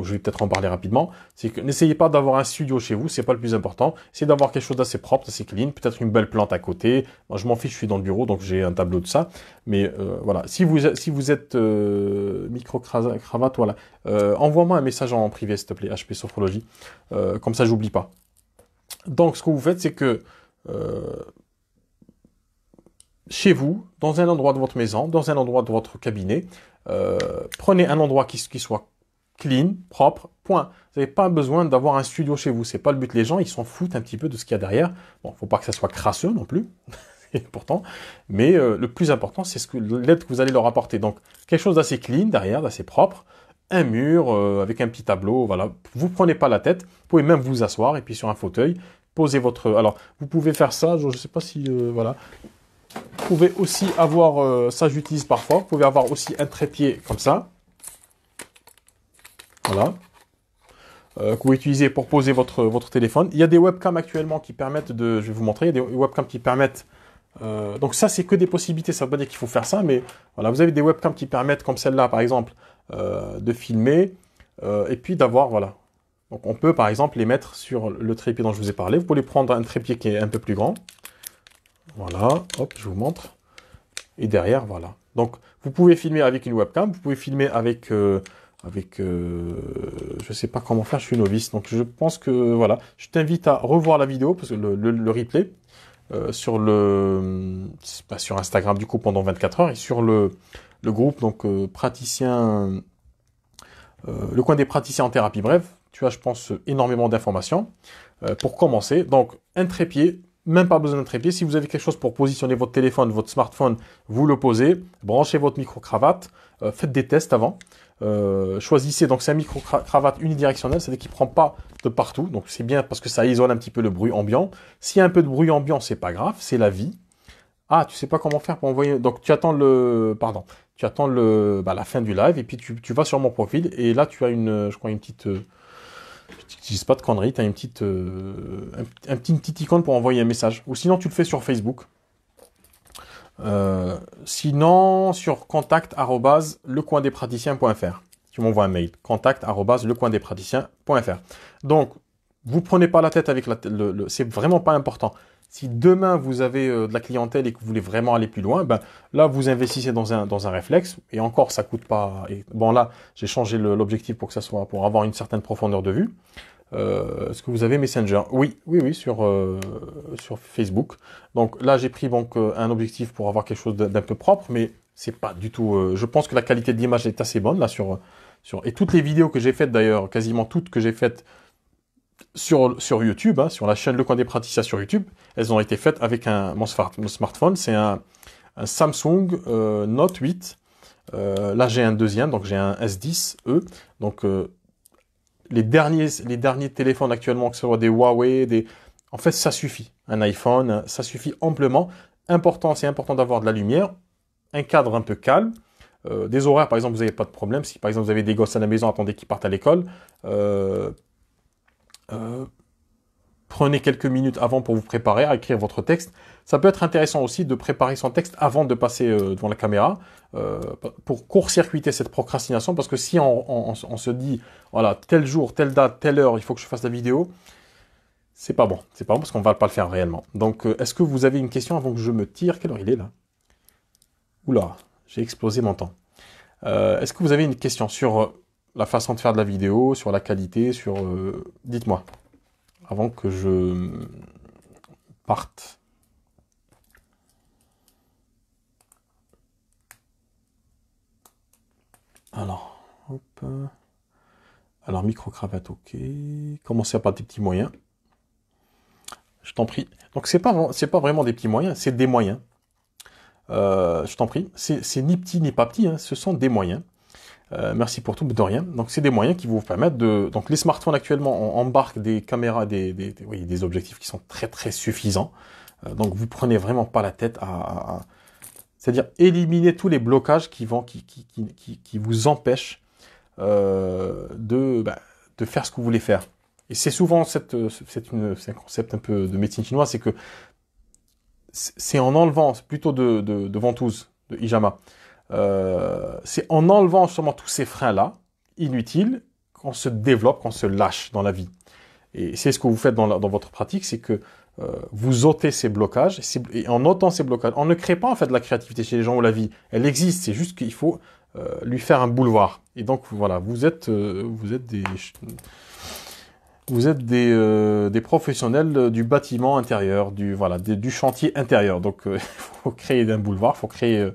Je vais peut-être en parler rapidement, c'est que n'essayez pas d'avoir un studio chez vous, c'est pas le plus important. Essayez d'avoir quelque chose d'assez propre, d'assez clean, peut-être une belle plante à côté. Moi, je m'en fiche, je suis dans le bureau, donc j'ai un tableau de ça. Mais voilà, si vous êtes micro-cravate, voilà, envoie-moi un message en privé, s'il te plaît, HP Sophrologie. Comme ça, j'oublie pas. Donc, ce que vous faites, c'est que chez vous, dans un endroit de votre maison, dans un endroit de votre cabinet, Prenez un endroit qui soit clean, propre, point. Vous n'avez pas besoin d'avoir un studio chez vous. C'est pas le but. Les gens, ils s'en foutent un petit peu de ce qu'il y a derrière. Bon, faut pas que ça soit crasseux non plus. Et pourtant, mais le plus important, c'est l'aide que vous allez leur apporter. Donc, quelque chose d'assez clean derrière, d'assez propre, un mur avec un petit tableau, voilà. Vous prenez pas la tête, vous pouvez même vous asseoir et puis sur un fauteuil, poser votre... Alors, vous pouvez faire ça, je ne sais pas si... voilà. Vous pouvez aussi avoir, ça j'utilise parfois, vous pouvez avoir aussi un trépied comme ça. Voilà. Que vous pouvez utiliser pour poser votre téléphone. Il y a des webcams actuellement qui permettent de... Je vais vous montrer, il y a des webcams qui permettent... donc ça, c'est que des possibilités, ça ne veut pas dire qu'il faut faire ça, mais voilà, vous avez des webcams qui permettent, comme celle-là par exemple, de filmer, et puis d'avoir, voilà. Donc on peut par exemple les mettre sur le trépied dont je vous ai parlé. Vous pouvez prendre un trépied qui est un peu plus grand. Voilà, hop, je vous montre. Et derrière, voilà. Donc vous pouvez filmer avec une webcam, vous pouvez filmer avec... je sais pas comment faire, je suis novice. Donc je pense que, voilà, je t'invite à revoir la vidéo, parce que le replay, sur Instagram du coup pendant 24 heures et sur le groupe donc praticien, le coin des praticiens en thérapie brève. Tu as, je pense, énormément d'informations pour commencer. Donc un trépied, même pas besoin d'un trépied. Si vous avez quelque chose pour positionner votre téléphone, votre smartphone, vous le posez, branchez votre micro-cravate, faites des tests avant. Choisissez, donc c'est un micro-cravate unidirectionnel, c'est-à-dire qu'il ne prend pas de partout, donc c'est bien parce que ça isole un petit peu le bruit ambiant. S'il y a un peu de bruit ambiant, c'est pas grave, c'est la vie. Ah, tu sais pas comment faire pour envoyer, donc tu attends la fin du live, et puis tu vas sur mon profil, et là tu as je crois une petite, je n'utilise pas de conneries, tu as une petite, une petite icône pour envoyer un message, ou sinon tu le fais sur Facebook. Sinon, sur contact@lecoindespraticiens.fr. Tu m'envoies un mail. contact@lecoindespraticiens.fr. Donc, vous prenez pas la tête avec c'est vraiment pas important. Si demain vous avez de la clientèle et que vous voulez vraiment aller plus loin, ben là vous investissez dans un réflexe, et encore ça coûte pas. Et bon là, j'ai changé l'objectif pour que ça soit pour avoir une certaine profondeur de vue. Est-ce que vous avez Messenger? Oui, sur Facebook. Donc là, j'ai pris donc un objectif pour avoir quelque chose d'un peu propre, mais c'est pas du tout. Je pense que la qualité de l'image est assez bonne là et toutes les vidéos que j'ai faites d'ailleurs, quasiment toutes que j'ai faites sur YouTube, hein, sur la chaîne Le Coin des Praticiens sur YouTube, elles ont été faites avec mon smartphone. C'est un Samsung Note 8. Là, j'ai un deuxième, donc j'ai un S10e. Donc les derniers téléphones actuellement, que ce soit des Huawei, en fait, ça suffit. Un iPhone, ça suffit amplement. C'est important d'avoir de la lumière, un cadre un peu calme, des horaires, par exemple, vous n'avez pas de problème. Si, par exemple, vous avez des gosses à la maison, attendez qu'ils partent à l'école. Prenez quelques minutes avant pour vous préparer à écrire votre texte. Ça peut être intéressant aussi de préparer son texte avant de passer devant la caméra pour court-circuiter cette procrastination, parce que si on se dit, voilà, tel jour, telle date, telle heure, il faut que je fasse la vidéo, c'est pas bon. C'est pas bon parce qu'on va pas le faire réellement. Donc, est-ce que vous avez une question avant que je me tire? Quelle heure il est là? Oula, j'ai explosé mon temps. Est-ce que vous avez une question sur la façon de faire de la vidéo, sur la qualité, dites-moi, avant que je parte. Alors, hop. Alors, micro-cravate, ok. Commencez à partir des petits moyens. Je t'en prie. Donc, c'est pas vraiment des petits moyens, c'est des moyens. Je t'en prie. C'est ni petit ni pas petit, hein, ce sont des moyens. Merci pour tout, de rien. Donc, c'est des moyens qui vous permettent de... Donc, les smartphones actuellement embarquent des caméras, des objectifs qui sont très, très suffisants. Donc, vous prenez vraiment pas la tête c'est-à-dire éliminer tous les blocages qui vous empêchent de faire ce que vous voulez faire. Et c'est souvent c'est un concept un peu de médecine chinoise, c'est que c'est en enlevant, c'est plutôt de ventouse, de hijama, c'est en enlevant justement tous ces freins-là, inutiles, qu'on se développe, qu'on se lâche dans la vie. Et c'est ce que vous faites dans votre pratique, c'est que vous ôtez ces blocages, et en ôtant ces blocages, on ne crée pas en fait de la créativité chez les gens ou la vie, elle existe, c'est juste qu'il faut lui faire un boulevard. Et donc voilà, vous êtes des professionnels du bâtiment intérieur, du chantier intérieur. Donc il faut créer un boulevard, il faut créer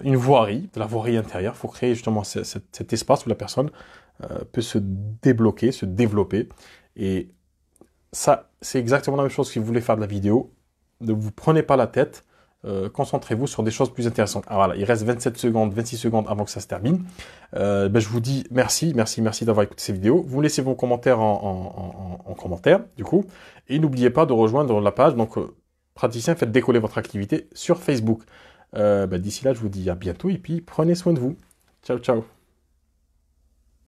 une voirie, de la voirie intérieure. Il faut créer justement cet espace où la personne peut se débloquer, se développer. Et ça, c'est exactement la même chose si vous voulez faire de la vidéo. Ne vous prenez pas la tête. Concentrez-vous sur des choses plus intéressantes. Ah, voilà, il reste 27 secondes, 26 secondes avant que ça se termine. Je vous dis merci d'avoir écouté cette vidéo. Vous laissez vos commentaires en commentaire, du coup. Et n'oubliez pas de rejoindre la page. Donc, praticien, faites décoller votre activité sur Facebook. D'ici là, je vous dis à bientôt et puis prenez soin de vous. Ciao, ciao.